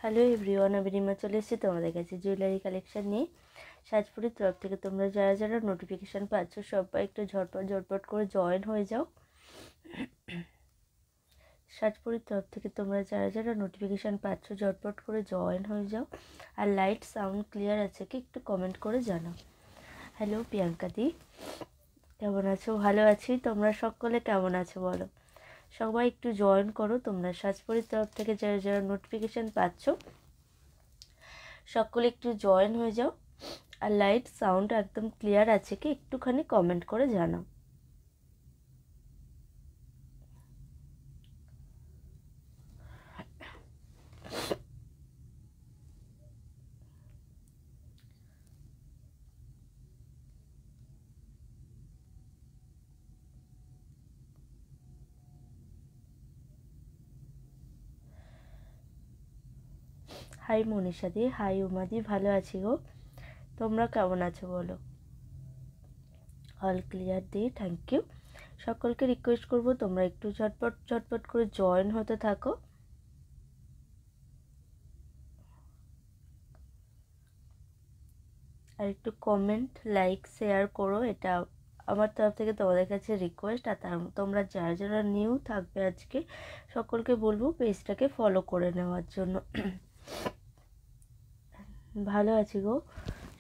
Hello everyone, আমি রিমা চলে এসেছি তোমাদের কাছে জুয়েলারি কালেকশন নিয়ে। সাজপুরের তরফ থেকে তোমরা যারা যারা নোটিফিকেশান পাচ্ছ সবাই একটু ঝটপট করে জয়েন হয়ে যাও। সাজপুরের তরফ থেকে তোমরা যারা যারা নোটিফিকেশান পাচ্ছ ঝটপট করে জয়েন হয়ে যাও। আর লাইট সাউন্ড ক্লিয়ার আছে কি একটু কমেন্ট করে জানাও। হ্যালো প্রিয়াঙ্কা দি, কেমন আছো? ভালো আছি, তোমরা সকলে কেমন আছো বলো? সবাই একটু জয়েন করো। তোমরা সাজপুরের তরফ থেকে যারা যারা নোটিফিকেশান পাচ্ছ সকলে একটু জয়েন হয়ে যাও। আর লাইট সাউন্ড একদম ক্লিয়ার আছে কি একটুখানি কমেন্ট করে জানাও। হাই মনীষা দি, হাই উমাদি, ভালো আছি গো। তোমরা কেমন আছো বলো? অল ক্লিয়ার দি, থ্যাংক ইউ। সকলকে রিকোয়েস্ট করবো তোমরা একটু ঝটপট করে জয়েন হতে থাকো। আর একটু কমেন্ট লাইক শেয়ার করো, এটা আমার তরফ থেকে তোমাদের কাছে রিকোয়েস্ট। আর তোমরা যারা যারা নিউ থাকবে আজকে সকলকে বলবো পেজটাকে ফলো করে নেওয়ার জন্য। ভালো আছি গো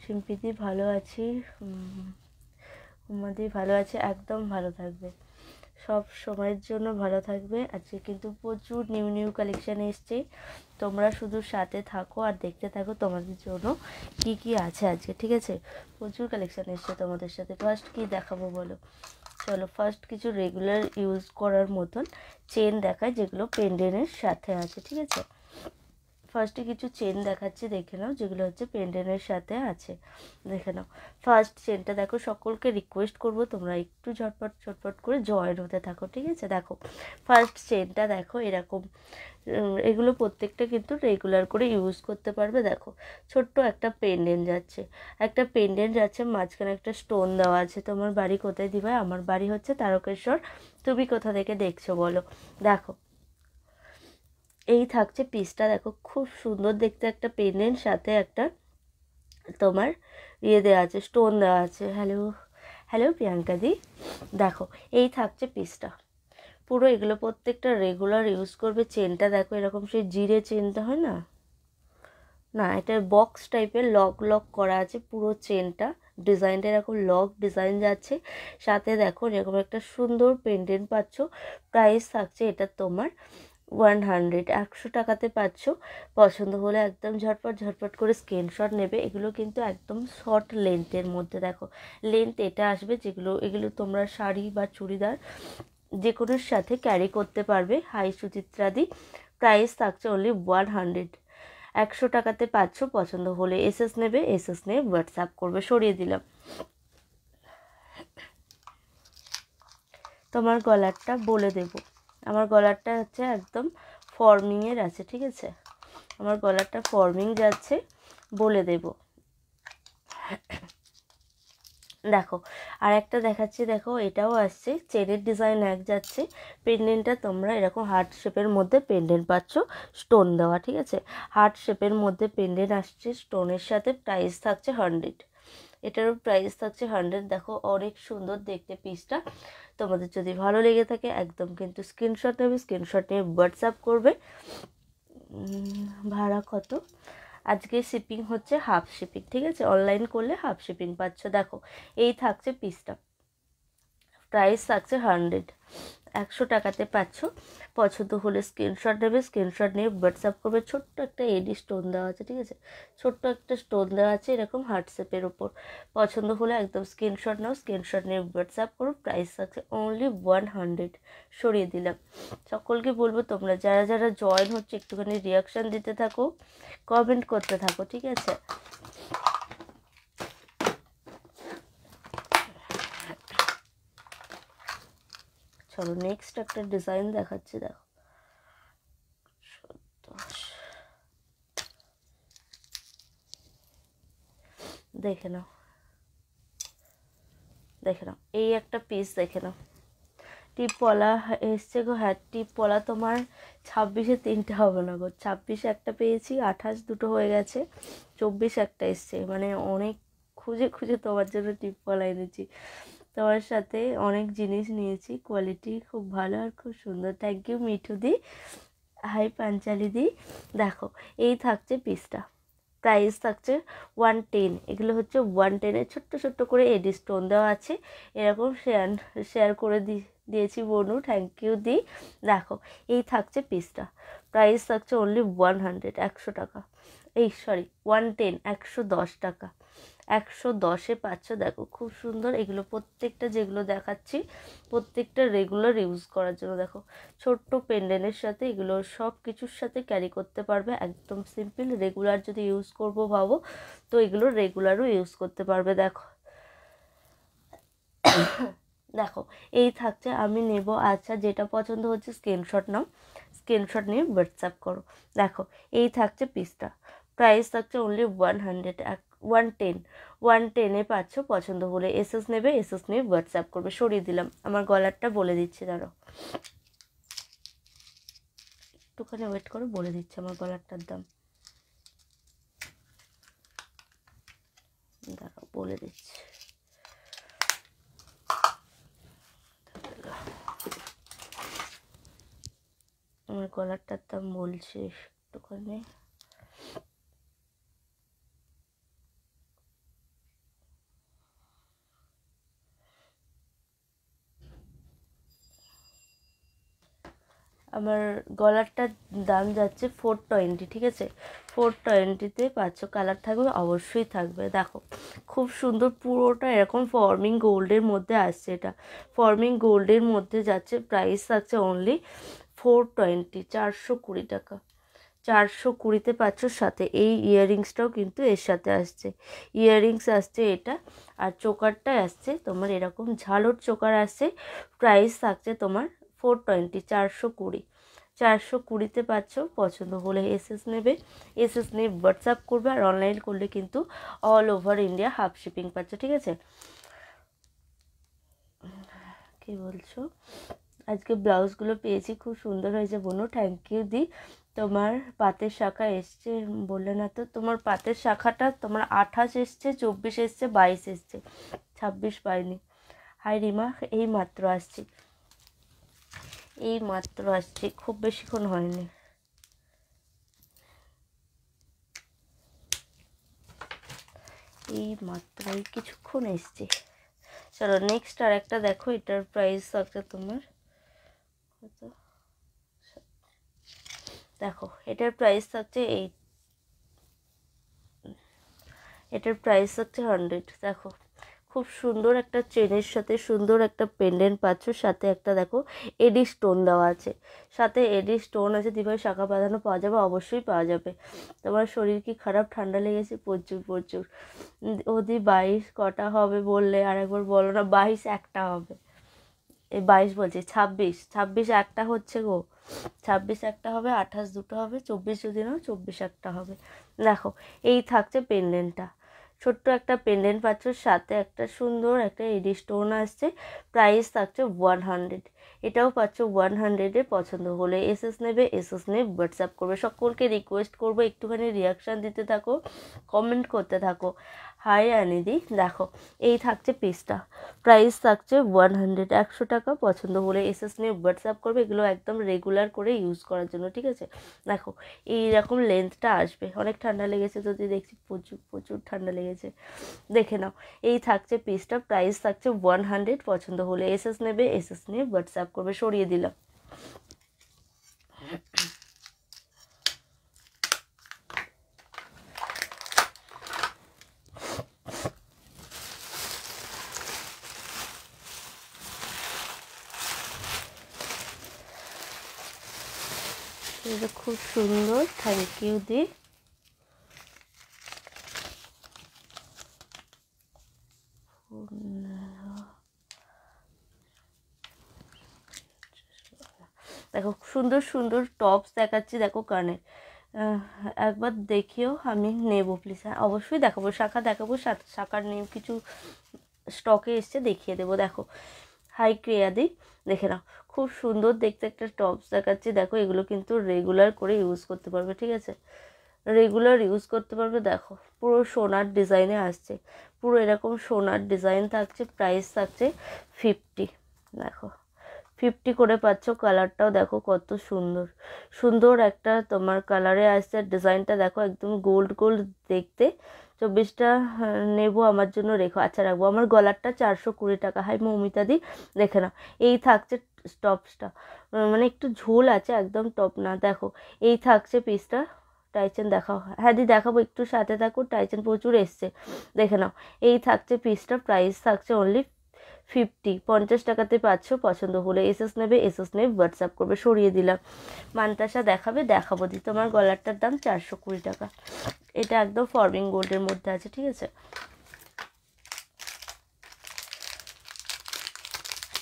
সিম্পিদি, ভালো আছি। উমাদি ভালো আছে, একদম ভালো থাকবে, সব সময়ের জন্য ভালো থাকবে। আজকে কিন্তু প্রচুর নিউ কালেকশান এসছে, তোমরা শুধু সাথে থাকো আর দেখতে থাকো তোমাদের জন্য কি কি আছে আজকে, ঠিক আছে? প্রচুর কালেকশান এসছে তোমাদের সাথে। ফার্স্ট কি দেখাবো বলো? চলো ফার্স্ট কিছু রেগুলার ইউজ করার মতন চেন দেখায় যেগুলো পেন্ডেন্টের সাথে আছে, ঠিক আছে? ফার্স্টে কিছু চেন দেখাচ্ছি, দেখে নাও, যেগুলো হচ্ছে পেন্ডেন্টের সাথে আছে। দেখে নাও ফার্স্ট চেনটা। দেখো সকলকে রিকোয়েস্ট করব তোমরা একটু ঝটপট করে জয়েন হতে থাকো, ঠিক আছে? দেখো ফার্স্ট চেনটা দেখো এরকম, এগুলো প্রত্যেকটা কিন্তু রেগুলার করে ইউজ করতে পারবে। দেখো ছোট্ট একটা পেন্ডেন্ট যাচ্ছে, মাঝখানে একটা স্টোন দেওয়া আছে। তোমার বাড়ি কোথায় দিবা? আমার বাড়ি হচ্ছে তারকেশ্বর, তুমি কোথা থেকে দেখছো বলো? দেখো এই থাকছে পিসটা, দেখো খুব সুন্দর দেখতে একটা পেন্ডেন্ট, সাথে একটা তোমার দেওয়া আছে, স্টোন দেওয়া আছে। হ্যালো প্রিয়াঙ্কা দি, দেখো এই থাকছে পিসটা পুরো। এগুলো প্রত্যেকটা রেগুলার ইউজ করবে। চেনটা দেখো এরকম সেই জিরে চেনটা হয় না, না এটা বক্স টাইপের লক করা আছে পুরো চেনটা। ডিজাইনটা এরকম লক ডিজাইন যাচ্ছে, সাথে দেখো এরকম একটা সুন্দর পেন্ডেন্ট পাচ্ছ। প্রাইস থাকছে এটা তোমার 100 টাকাতে পাচ্ছ। পছন্দ হলে একদম ঝটপট করে স্ক্রিনশট নেবে। এগুলো কিন্তু একদম শর্ট লেন্থের মধ্যে, দেখো লেন্থ এটা আসবে, এগুলো তোমরা শাড়ি বা চুড়িদার যে কোনোর সাথে ক্যারি করতে পারবে। হাই সুচিত্রাদি, প্রাইস থাকছে অনলি 100 টাকাতে পাচ্ছ। পছন্দ হলে এসএস নেবে, এসএস নিয়ে হোয়াটসঅ্যাপ করবে। সরিয়ে দিলাম। তোমার গলারটা বলে দেব, আমার গলারটা হচ্ছে একদম ফর্মিংয়ের আছে, ঠিক আছে? আমার গলারটা ফর্মিং যাচ্ছে, বলে দেব। দেখো আর একটা দেখাচ্ছি, দেখো এটাও আসছে, চেনের ডিজাইন এক যাচ্ছে। পেন্ডেন্টটা তোমরা এরকম হার্ট শেপের মধ্যে পেন্ডেন্ট পাচ্ছ, স্টোন দেওয়া, ঠিক আছে? হার্ট শেপের মধ্যে পেন্ডেন্ট আসছে স্টোনের সাথে। প্রাইস থাকছে 100, এটারও প্রাইস থাকছে 100। দেখো অনেক সুন্দর দেখতে পিসটা। তোমাদের যদি ভালো লেগে থাকে একদম কিন্তু স্ক্রিনশট নেবে, স্ক্রিনশট নিয়ে হোয়াটসঅ্যাপ করবে। ভাড়া কত? আজকে শিপিং হচ্ছে হাফ শিপিং, ঠিক আছে? অনলাইন করলে হাফ শিপিং পাচ্ছ। দেখো এই থাকছে পিসটা, প্রাইস থাকছে 100 টাকাতে পাচ্ছ। পছন্দ হলে স্ক্রিনশট নেবে, স্ক্রিনশট নিয়ে হোয়াটসঅ্যাপ করবে। ছোট্ট একটা এডি স্টোন দেওয়া আছে, ঠিক আছে? ছোট্ট একটা স্টোন দেওয়া আছে এরকম হার্ট শেপের ওপর। পছন্দ হলে একদম স্ক্রিনশট নাও, স্ক্রিনশট নিয়ে হোয়াটসঅ্যাপ করো। প্রাইস থাকছে অনলি 100। সরিয়ে দিলাম। সকলকে বলবো তোমরা যারা যারা জয়েন হচ্ছে একটুখানি রিয়াকশান দিতে থাকো, কমেন্ট করতে থাকো, ঠিক আছে? চলো নেক্সট একটা ডিজাইন দেখাচ্ছি, দেখো দেখে নাও এই একটা পিস দেখে নাও। টিপওয়ালা এসছে গো। হ্যাঁ, টিপওয়ালা তোমার 26-এ 3টে হবে না গো, 26-এ একটা পেয়েছি, 28 2টো হয়ে গেছে, 24 একটা এসছে। মানে অনেক খুঁজে খুঁজে তোমার জন্য টিপওয়ালা এনেছি। তোমার সাথে অনেক জিনিস নিয়েছি, কোয়ালিটি খুব ভালো আর খুব সুন্দর। Thank you Mithu di, hi Panchali di. দেখো এই থাকছে পিসটা, প্রাইস থাকছে 110। এগুলো হচ্ছে 110-এ ছোট্ট ছোট্ট করে এডি স্টোন দেওয়া আছে, এরকম শেয়ার করে দিয়েছি বনু, থ্যাংক ইউ দি। দেখো এই থাকছে পিসটা, প্রাইস থাকছে অনলি 100, 100 টাকা। এই সরি 110, 110 টাকা, 110-এ পাচ্ছ। দেখো খুব সুন্দর এগুলো, প্রত্যেকটা যেগুলো দেখাচ্ছি প্রত্যেকটা রেগুলার ইউজ করার জন্য। দেখো ছোট্ট পেন্ডেন্টের সাথে এগুলো সব কিছুর সাথে ক্যারি করতে পারবে, একদম সিম্পল। রেগুলার যদি ইউজ করবো ভাবো তো এগুলো রেগুলারও ইউজ করতে পারবে। দেখো দেখো এই থাকছে, আমি নেব। আচ্ছা যেটা পছন্দ হচ্ছে স্ক্রিনশট নাও, স্ক্রিনশট নিয়ে হোয়াটসঅ্যাপ করো। দেখো এই থাকছে পিসটা, প্রাইস থাকছে অনলি 100, 110, 110-এ পাচ্ছ। পছন্দ হলে এসএস নেবে, এসএস নিয়ে হোয়াটসঅ্যাপ করবে। সরিয়ে দিলাম, আমার গলারটা বলে দিচ্ছি, দাঁড়াও একটুখানি ওয়েট করো, বলে দিচ্ছি আমার গলারটার দাম, দাঁড়াও বলে দিচ্ছি। আমার গলারটার দাম বলছি একটুখানি, আমার গলারটার দাম যাচ্ছে 420, ঠিক আছে? 420-তে পাচ্ছ, কালার থাকবে অবশ্যই থাকবে। দেখো খুব সুন্দর, পুরোটা এরকম ফর্মিং গোল্ডের মধ্যে আসছে, এটা ফর্মিং গোল্ডের মধ্যে যাচ্ছে। প্রাইস থাকছে অনলি 420, 420 টাকা, 420-তে পাচ্ছ। সাথে এই ইয়াররিংসটাও কিন্তু এর সাথে আসছে, ইয়াররিংস আসছে এটা, আর চোকারটা আসছে তোমার এরকম ঝালর চোকার আসছে। প্রাইস থাকছে তোমার 420, 420, 420-তে পাচ্ছ। পছন্দ হলে এসএস নেবে, এসএস নিয়ে হোয়াটসঅ্যাপ করবে, আর অনলাইন করলে কিন্তু all over India half shipping পাচ্ছ, ঠিক আছে? কি বলছো? আজকে ব্লাউজগুলো পেয়েছি, খুব সুন্দর হয়েছে বোনো, থ্যাংক ইউ দি। তোমার পাতের শাখা এসছে বললে না তো, তোমার পাতের শাখাটা তোমার 28 এসছে, 24 এসছে, 22 এসছে, 26 পাইনি। হাই রিমা, এই মাত্র আসছি, এই মাত্র আসছি, খুব বেশিক্ষণ হয়নি। এই মাত্র এই কিছুক্ষণ এসছে। চলো নেক্সট আর একটা দেখো, এটার প্রাইস থাকছে তোমার কত, দেখো এটার প্রাইস থাকছে এটার প্রাইস হচ্ছে 100। দেখো খুব সুন্দর একটা চেনের সাথে সুন্দর একটা পেন্ডেন্ট পাচ্ছ, সাথে একটা দেখো এডি স্টোন দেওয়া আছে, সাথে এডি স্টোন আছে। দিভাবে শাখা বাঁধানো পাওয়া যাবে, অবশ্যই পাওয়া যাবে। তোমার শরীর কি খারাপ, ঠান্ডা লেগেছে? প্রচুর প্রচুর। ওদি 22 কটা হবে বললে আর একবার বলো না। 22 একটা হবে, এই 22 বলছি, 26, 26 একটা হচ্ছে গো, 26 একটা হবে, 28 দুটো হবে, 24 যদি নাও 24 একটা হবে। দেখো এই থাকছে পেন্ডেন্টটা, ছোট্ট একটা পেন্ডেন্ট পাচ্ছ, সাথে একটা সুন্দর একটা এডি স্টোন আসছে। প্রাইস থাকছে 100, এটাও পাচ্ছ 100-এ। পছন্দ হলে এসএস নেবে, এসএস নিয়ে হোয়াটসঅ্যাপ করবে। সকলকে রিকোয়েস্ট করবো একটুখানি রিয়াকশান দিতে থাকো, কমেন্ট করতে থাকো। হাই আনিদি, দেখো এই থাকছে পিসটা, প্রাইস থাকছে 100, 100 টাকা। পছন্দ হলে এসএস নিয়ে হোয়াটসঅ্যাপ করবে, এগুলো একদম রেগুলার করে ইউজ করার জন্য, ঠিক আছে? দেখো এইরকম লেন্থটা আসবে। অনেক ঠান্ডা লেগেছে যদি, দেখছি প্রচুর প্রচুর ঠান্ডা লেগেছে, দেখে নাও। এই থাকছে পিসটা, প্রাইস থাকছে 100। পছন্দ হলে এসএস নেবে, এসএস নিয়ে হোয়াটসঅ্যাপ করবে। সরিয়ে দিলাম। এটা খুব সুন্দর, থ্যাংক ইউ দি। দেখো সুন্দর সুন্দর টপস দেখাচ্ছি, দেখো কানের, একবার দেখিও, আমি নেবো প্লিজ। হ্যাঁ অবশ্যই দেখাবো, শাখা দেখাবো, শাখার নিয়ে কিছু স্টকে এসছে, দেখিয়ে দেবো। দেখো হাই ক্রিয়াদি, দেখে নাও খুব সুন্দর দেখতে একটা টপস দেখাচ্ছি। দেখো এগুলো কিন্তু রেগুলার করে ইউজ করতে পারবে, ঠিক আছে, রেগুলার ইউজ করতে পারবে। দেখো পুরো সোনার ডিজাইনে আসছে, পুরো এরকম সোনার ডিজাইন থাকছে। প্রাইস থাকছে 50। দেখো 50 করে পাচ্ছ। কালারটাও দেখো কত সুন্দর সুন্দর একটা তোমার কালারে আসছে। ডিজাইনটা দেখো একদম গোল্ড গোল্ড দেখতে। 24টা নেবো, আমার জন্য রেখো। আচ্ছা রাখবো। আমার গলারটা 420 টাকা। হাই মৌমিতাদি, দেখে নাও এই থাকছে টপসটা, মানে একটু ঝোল আছে, একদম টপ না। দেখো এই থাকছে পিসটা। টাইচেন দেখাও। হ্যাঁ দি দেখাবো, একটু সাথে থাকো, টাইচেন প্রচুর এসছে, দেখে নাও। এই থাকছে পিসটা, প্রাইস থাকছে অনলি 50। 50 টাকাতে পাচ্ছ। পছন্দ হলে এসএস নেবে, এসএস নেবে, হোয়াটসঅ্যাপ করবে। সরিয়ে দিলাম। মান্তাসা দেখাবে, দেখাবো দি। তোমার গলারটার দাম 420 টাকা। এটা একদম ফর্মিং গোল্ডের মধ্যে আছে, ঠিক আছে।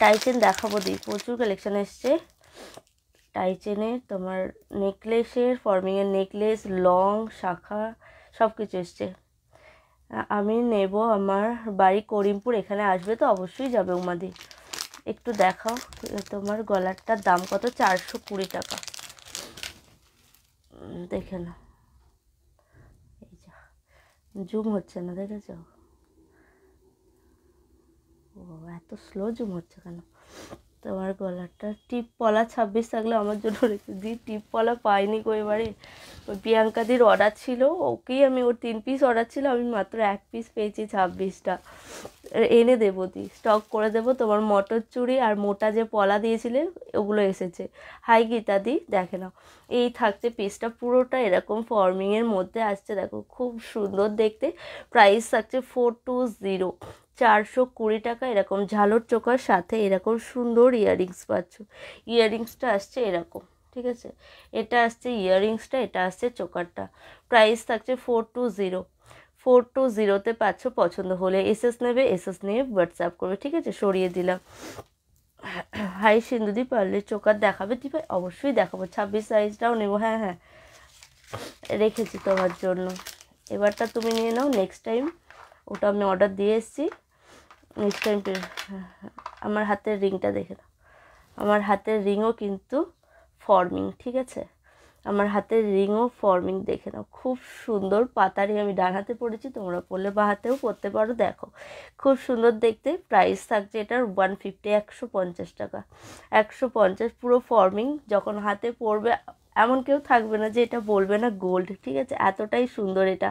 টাইচেন দেখাবো দি, প্রচুর কালেকশন এসছে টাইচেনের। তোমার নেকলেসের, ফর্মিংয়ের নেকলেস, লং, শাখা, সব কিছু এসছে। আমি নেব, আমার বাড়ি করিমপুর, এখানে আসবে তো অবশ্যই যাবে উমাদি। একটু দেখাও তোমার গলারটার দাম কত। 420 টাকা। দেখে না, এই যা জুম হচ্ছে না, দেখেছ? ও এত স্লো জুম হচ্ছে কেন? তোমার গলারটা টিপ পলা 26 থাকলে আমার জন্য রেখে দিই। টিপ পলা পাইনি গো এবারে। ওই প্রিয়াঙ্কাদির অর্ডার ছিল, ওকেই আমি, ওর 3 পিস অর্ডার ছিল, আমি মাত্র 1 পিস পেয়েছি। 26টা এনে দেবো, দি স্টক করে দেবো। তোমার মটর চুড়ি আর মোটা যে পলা দিয়েছিলে ওগুলো এসেছে। হাই গীতাদি, দেখে নাও এই থাকছে পিসটা, পুরোটা এরকম ফর্মিংয়ের মধ্যে আসছে। দেখো খুব সুন্দর দেখতে। প্রাইস থাকছে 420, 420 টাকা। এরকম ঝালর চোকার সাথে এরকম সুন্দর ইয়াররিংস পাচ্ছ। ইয়াররিংসটা আসছে এরকম, ঠিক আছে। এটা আসছে ইয়াররিংসটা, এটা আসছে চোকারটা। প্রাইস থাকছে 420। 420তে পাচ্ছ। পছন্দ হলে এসএস নেবে, এসএস নিয়ে হোয়াটসঅ্যাপ করবে, ঠিক আছে। সরিয়ে দিলাম। হাই সিন্ধুদি, পারলে চোকার দেখাবে? দি ভাই অবশ্যই দেখাবো। 26 সাইজটাও নেবো। হ্যাঁ হ্যাঁ রেখেছি তোমার জন্য। এবারটা তুমি নিয়ে নাও, নেক্সট টাইম। ওটা আমি অর্ডার দিয়ে এসেছি, নেক্সট টাইম। আমার হাতের রিংটা দেখে নাও। আমার হাতের রিংও কিন্তু ফর্মিং, ঠিক আছে। আমার হাতের রিংও ফর্মিং, দেখে নাও খুব সুন্দর পাতারি। আমি ডান হাতে পরেছি, তোমরা পরলে বা হাতেও পরতে পারো। দেখো খুব সুন্দর দেখতে। প্রাইস থাকছে এটার 150, 150 টাকা। 150 পুরো ফর্মিং। যখন হাতে পরবে এমন কেউ থাকবে না যে এটা বলবে না গোল্ড, ঠিক আছে, এতটাই সুন্দর এটা।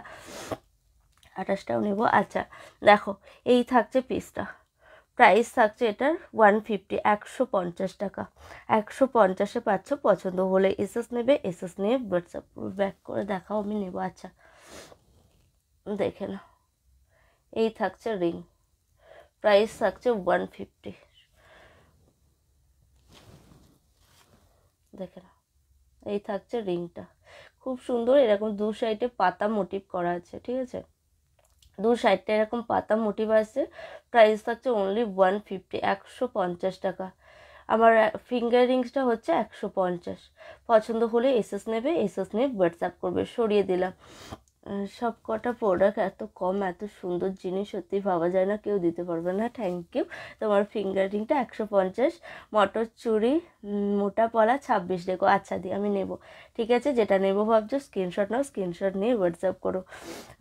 28টাও নেব। আচ্ছা দেখো এই থাকছে পিসটা, প্রাইস থাকছে এটার 150, 150 টাকা। 150-এ পাচ্ছ। পছন্দ হলে এসএস নেবে, এসএস নিয়ে হোয়াটসঅ্যাপ ব্যাক করে দেখাও, আমি নেবো। আচ্ছা দেখে নাও এই থাকছে রিং, প্রাইস থাকছে 150। দেখে নাও এই থাকছে রিংটা, খুব সুন্দর। এরকম দু সাইডে পাতা মোটিভ করা আছে, ঠিক আছে। দু সাইডটা এরকম পাতা মোটিভ আছে। প্রাইস থাকছে অনলি 150, 150 টাকা। আমার ফিঙ্গার রিংসটা হচ্ছে 150। পছন্দ হলে এসএস নেবে, এসএস নিয়ে হোয়াটসঅ্যাপ করবে। সরিয়ে দিলাম। সব কটা প্রোডাক্ট এত কম, এত সুন্দর জিনিস সত্যি ভাবা যায় না, কেউ দিতে পারবে না। Thank you. তোমার ফিঙ্গার রিংটা 150, মটর চুড়ি মোটা পলা 26 দেখো। আচ্ছা দি আমি নেব, ঠিক আছে। যেটা নেবো ভাবছো স্ক্রিনশট নাও, স্ক্রিনশট নিয়ে হোয়াটসঅ্যাপ করো।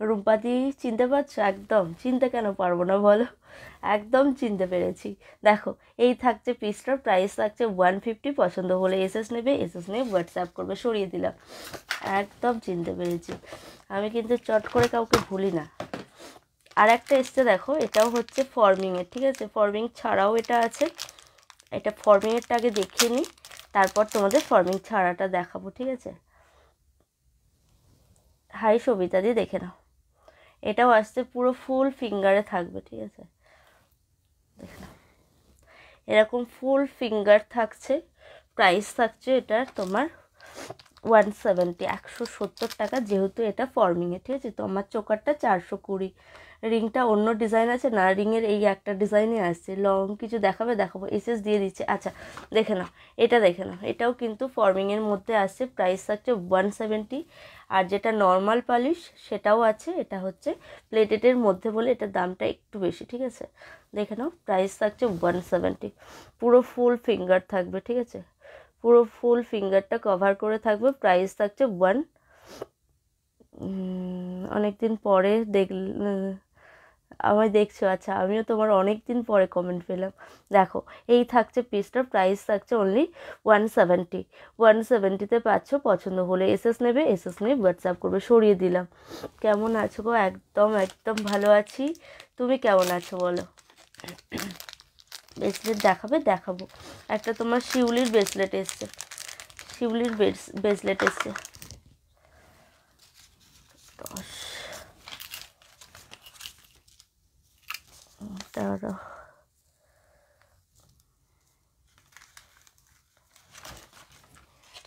রুম্পাদি চিনতে পারছো? একদম চিনতে কেন পারবো না বলো, একদম চিনতে পেরেছি। দেখো এই থাকছে পিসটার, প্রাইস থাকছে 150। পছন্দ হলে এসএস নেবে, এসএস নিয়ে হোয়াটসঅ্যাপ করবে। সরিয়ে দিলাম। একদম চিনতে পেরেছি, আমি কিন্তু চট করে কাউকে ভুলি না। আর একটা এসছে দেখো, এটাও হচ্ছে ফর্মিংয়ের, ঠিক আছে। ফর্মিং ছাড়াও এটা আছে। এটা ফর্মিংয়েরটা আগে দেখিয়ে নিই, তারপর তোমাদের ফর্মিং ছাড়াটা দেখাবো, ঠিক আছে। হাই সবিতা দি, দেখে নাও এটাও আসছে পুরো ফুল ফিঙ্গারে থাকবে, ঠিক আছে। দেখে নাও এরকম ফুল ফিঙ্গার থাকছে। প্রাইস থাকছে এটার তোমার 170, 170 টাকা, যেহেতু এটা ফর্মিংয়ে, ঠিক আছে। তো আমার চোকারটা 420। রিংটা অন্য ডিজাইন আছে না, রিংয়ের এই একটা ডিজাইনে আসছে। লং কিছু দেখাবে, দেখাবো, এসএস দিয়ে দিচ্ছে। আচ্ছা দেখে নাও, এটা দেখে নাও, এটাও কিন্তু ফর্মিংয়ের মধ্যে আসছে। প্রাইস থাকছে 170। আর যেটা নর্মাল পালিশ সেটাও আছে, এটা হচ্ছে প্লেটেডের মধ্যে বলে এটার দামটা একটু বেশি, ঠিক আছে। দেখে নাও, প্রাইস থাকছে 170। পুরো ফুল ফিঙ্গার থাকবে, ঠিক আছে, পুরো ফুল ফিঙ্গারটা কভার করে থাকবে। প্রাইস থাকছে অনেক দিন পরে আমায় দেখছো, আচ্ছা আমিও তোমার অনেক দিন পরে কমেন্ট পেলাম। দেখো এই থাকছে পিসটার প্রাইস থাকছে অনলি 170। 170-তে পাচ্ছ। পছন্দ হলে এসএস নেবে, এসএস নিয়ে হোয়াটসঅ্যাপ করবে। সরিয়ে দিলাম। কেমন আছো গো? একদম একদম ভালো আছি। তুমি কেমন আছো বলো? ব্রেসলেট দেখাবে, দেখাবো। একটা তোমার শিউলির ব্রেসলেট এসছে, শিউলির ব্রেসলেট এসছে 10 11।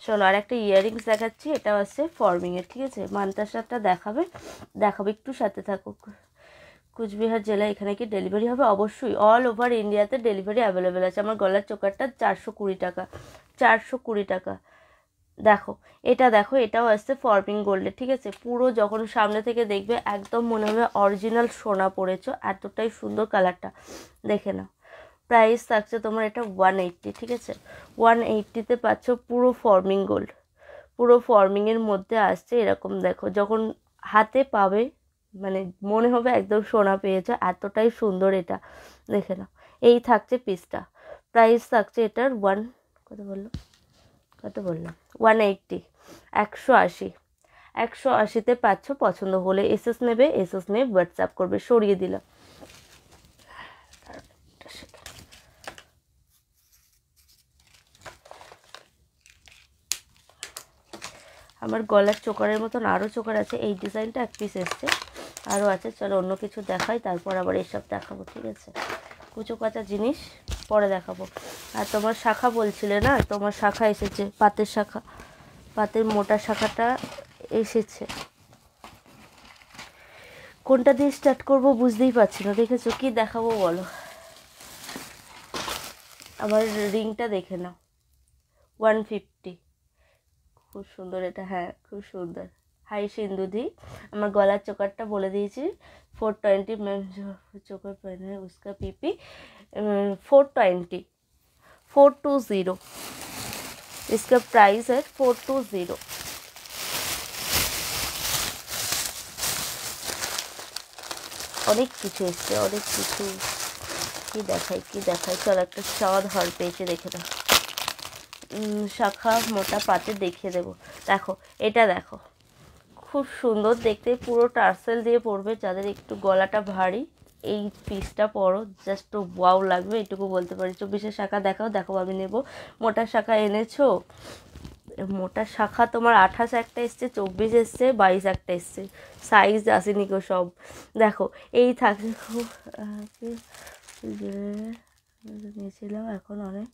চলো আর একটা ইয়াররিংস দেখাচ্ছি, এটাও আছে ফর্মিংয়ের, ঠিক আছে। মান্তাসারটা দেখাবে, দেখাবে, একটু সাথে থাকুক। কুচবিহার জেলা, এখানে কি ডেলিভারি হবে? অবশ্যই, অল ওভার ইন্ডিয়াতে ডেলিভারি অ্যাভেলেবেল আছে। আমার গলার চোকারটা 420 টাকা, 420 টাকা। দেখো এটা, দেখো এটাও আসছে ফর্মিং গোল্ডের, ঠিক আছে। পুরো যখন সামনে থেকে দেখবে একদম মনে হবে অরিজিনাল সোনা পড়েছো, এতটাই সুন্দর কালারটা। দেখে নাও, প্রাইস থাকছে তোমার এটা 180, ঠিক আছে। 180-তে পাচ্ছ পুরো ফর্মিং গোল্ড, পুরো ফর্মিংয়ের মধ্যে আসছে এরকম। দেখো যখন হাতে পাবে মানে মনে হবে একদম সোনা পেয়েছো, এতটাই সুন্দর এটা। দেখে নাও, এই থাকছে পিসটা। প্রাইস থাকছে এটার কত বললাম 180, 180। 180-তে পাচ্ছ। পছন্দ হলে এসএস নেবে, এসএস নিয়ে হোয়াটসঅ্যাপ করবে। সরিয়ে দিলাম। আমার গলার চোকারের মতন আরও চোকার আছে, এই ডিজাইনটা এক পিস এসছে, আরও আছে। চলো অন্য কিছু দেখাই, তারপর আবার এইসব দেখাবো, ঠিক আছে। কুচো কাচা জিনিস পরে দেখাবো। আর তোমার শাখা বলছিলে না, তোমার শাখা এসেছে, পাতের শাখা, পাতের মোটা শাখাটা এসেছে। কোনটা দিয়ে স্টার্ট করবো বুঝতেই পারছি না। দেখেছো কি দেখাবো বলো? আমার রিংটা দেখে নাও, 150। খুব সুন্দর এটা, হ্যাঁ খুব সুন্দর। হাই সিন্ধুদি। আমার গলার চোকারটা বলে দিয়েছি 420 मैम जो चोकर पहने है उसका पीपी 420, 420। इसका प्राइस है 420। অনেক কিছু এসছে, অনেক কিছু। কি দেখাই চল, একটা চাঁদ হার পেয়েছে, দেখে নাও। শাখা মোটা পাতে দেখিয়ে দেবো। দেখো এটা, দেখো খুব সুন্দর দেখতে, পুরো টার্সেল দিয়ে পরবে। যাদের একটু গলাটা ভারী এই পিসটা পরো, জাস্ট ওয়াও লাগবে, এটুকু বলতে পারি। 24-এর শাখা দেখাও, দেখো আমি নেব। মোটা শাখা এনেছো? মোটা শাখা তোমার 28 একটা এসছে, 24 এসছে, 22 একটা এসছে, সাইজ আসেনি গো সব। দেখো এই থাকছে, খুব নিয়েছিলাম, এখন অনেক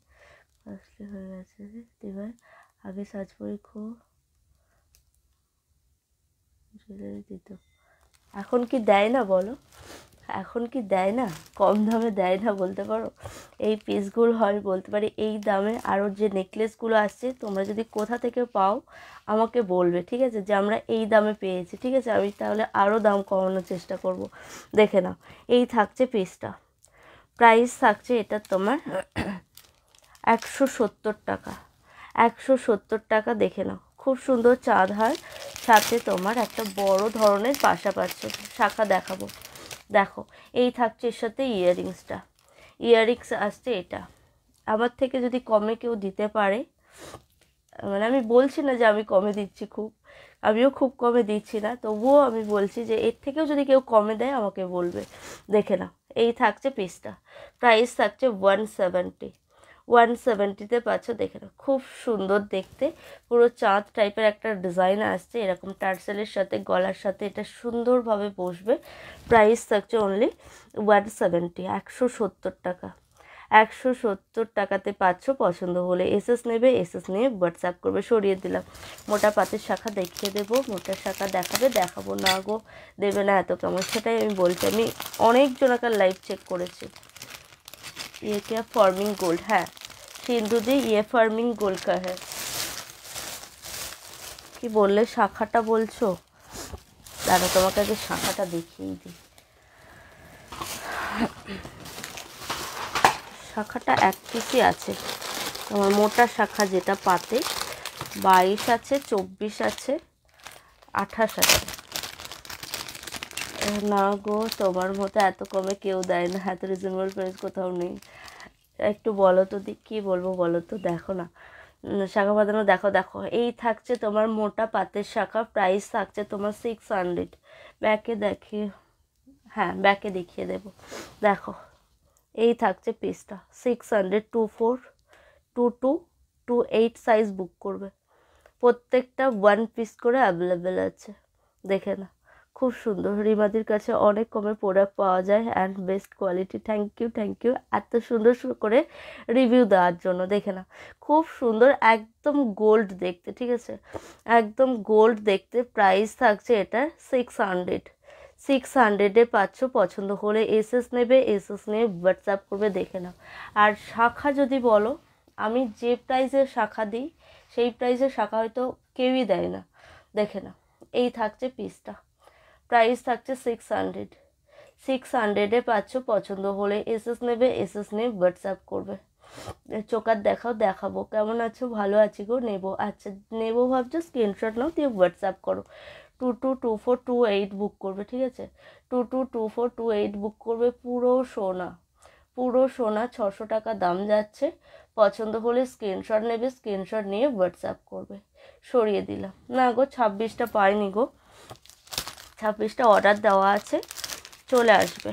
কস্টলি হয়ে গেছে। এবার আগে সাজ পরি খুব জুয়েলারি দিত, এখন কি দেয় না বলো? এখন কি দেয় না? কম দামে দেয় না বলতে পারো? এই পিসগুলো হয় বলতে পারি এই দামে। আরও যে নেকলেসগুলো আসছে, তোমরা যদি কোথা থেকে পাও আমাকে বলবে, ঠিক আছে, যে আমরা এই দামে পেয়েছি, ঠিক আছে। আমি তাহলে আরও দাম কমানোর চেষ্টা করব। দেখে নাও, এই থাকছে পিসটা। প্রাইস থাকছে এটা তোমার 170 টাকা, 170 টাকা। দেখে নাও, খুব সুন্দর চাঁদ হার, সাথে তোমার একটা বড় ধরনের পাশা পাচ্ছে। শাখা দেখাবো, দেখো এই থাকছে এর সাথে ইয়াররিংসটা। ইয়াররিংস আসছে এটা। আমার থেকে যদি কমে কেউ দিতে পারে, মানে আমি বলছি না যে আমি কমে দিচ্ছি, আমিও খুব কমে দিচ্ছি না, তবুও আমি বলছি যে এর থেকেও যদি কেউ কমে দেয় আমাকে বলবে। দেখে নাও, এই থাকছে পিসটা। প্রাইস থাকছে 170। 170-তে পাচ্ছ। দেখে নাও, খুব সুন্দর দেখতে, পুরো চাঁদ টাইপের একটা ডিজাইন আসছে এরকম টার্সেলের সাথে, গলার সাথে এটা সুন্দরভাবে বসবে। প্রাইস থাকছে অনলি 170, 170 টাকা। 170 টাকাতে পাচ্ছ। পছন্দ হলে এসএস নেবে, এসএস নিয়ে হোয়াটসঅ্যাপ করবে। সরিয়ে দিলাম। মোটা পাতের শাখা দেখিয়ে দেবো। মোটা শাখা দেখাবে, দেখাবো না গো, দেবে না এত কেমন, সেটাই আমি বলছি। আমি অনেক জনকার লাইভ চেক করেছি। ये क्या फार्मिंग गोल्ड है सिंधु दी, ये फार्मिंग गोल्ड का है। কি বললে শাখাটা বলছো? দাঁড়া তোমাকে আগে শাখাটা দেখিয়ে দিই। শাখাটা এক পিসই আছে তোমার, মোটা শাখা যেটা পাতে 22 আছে, 24 আছে, 28 আছে। না গো, তোমার মতো এত কমে কেউ দেয় না, এত রিজনেবল প্রাইস কোথাও নেই। একটু বলো তো দি, কী বলবো বলো তো। দেখো না শাখা বাঁধানো, দেখো দেখো। এই থাকছে তোমার মোটা পাতের শাখা, প্রাইস থাকছে তোমার 600। ব্যাকে দেখি, হ্যাঁ ব্যাকে দেখিয়ে দেবো। দেখো এই থাকছে পিসটা 600, 24, 22, 28 সাইজ বুক করবে। প্রত্যেকটা 1 পিস করে অ্যাভেলেবেল আছে, দেখে না। খুব সুন্দর, রিমাদির কাছে অনেক কমে প্রোডাক্ট পাওয়া যায় and best quality. Thank you এত সুন্দর করে রিভিউ দেওয়ার জন্য। দেখে না খুব সুন্দর, একদম গোল্ড দেখতে, ঠিক আছে, একদম গোল্ড দেখতে। প্রাইস থাকছে এটা 600 পাচ্ছ। পছন্দ হলে এসএস নেবে, এসএস নিয়ে হোয়াটসঅ্যাপ করবে, দেখে নাও। আর শাখা যদি বলো, আমি যে প্রাইসের শাখা দিই সেই প্রাইসের শাখা হয়তো কেউই দেয় না, দেখে না। এই থাকছে পিসটা, প্রাইস থাকছে 600 পাচ্ছ। পছন্দ হলে এসএস নেবে, এসএস নিয়ে হোয়াটসঅ্যাপ করবে। চোকার দেখাবো। কেমন আছো? ভালো আছি গো, নেবো। আচ্ছা নেবো ভাবছো, স্ক্রিনশট নাও, দিয়ে হোয়াটসঅ্যাপ করো। 222428 বুক করবে, ঠিক আছে, 222428 বুক করবে। পুরো সোনা 600 টাকা দাম যাচ্ছে। পছন্দ হলে স্ক্রিনশট নেবে, স্ক্রিনশট নিয়ে হোয়াটসঅ্যাপ করবে। সরিয়ে দিলাম। না গো 26টা পাইনি গো, 26টা অর্ডার দেওয়া আছে, চলে আসবে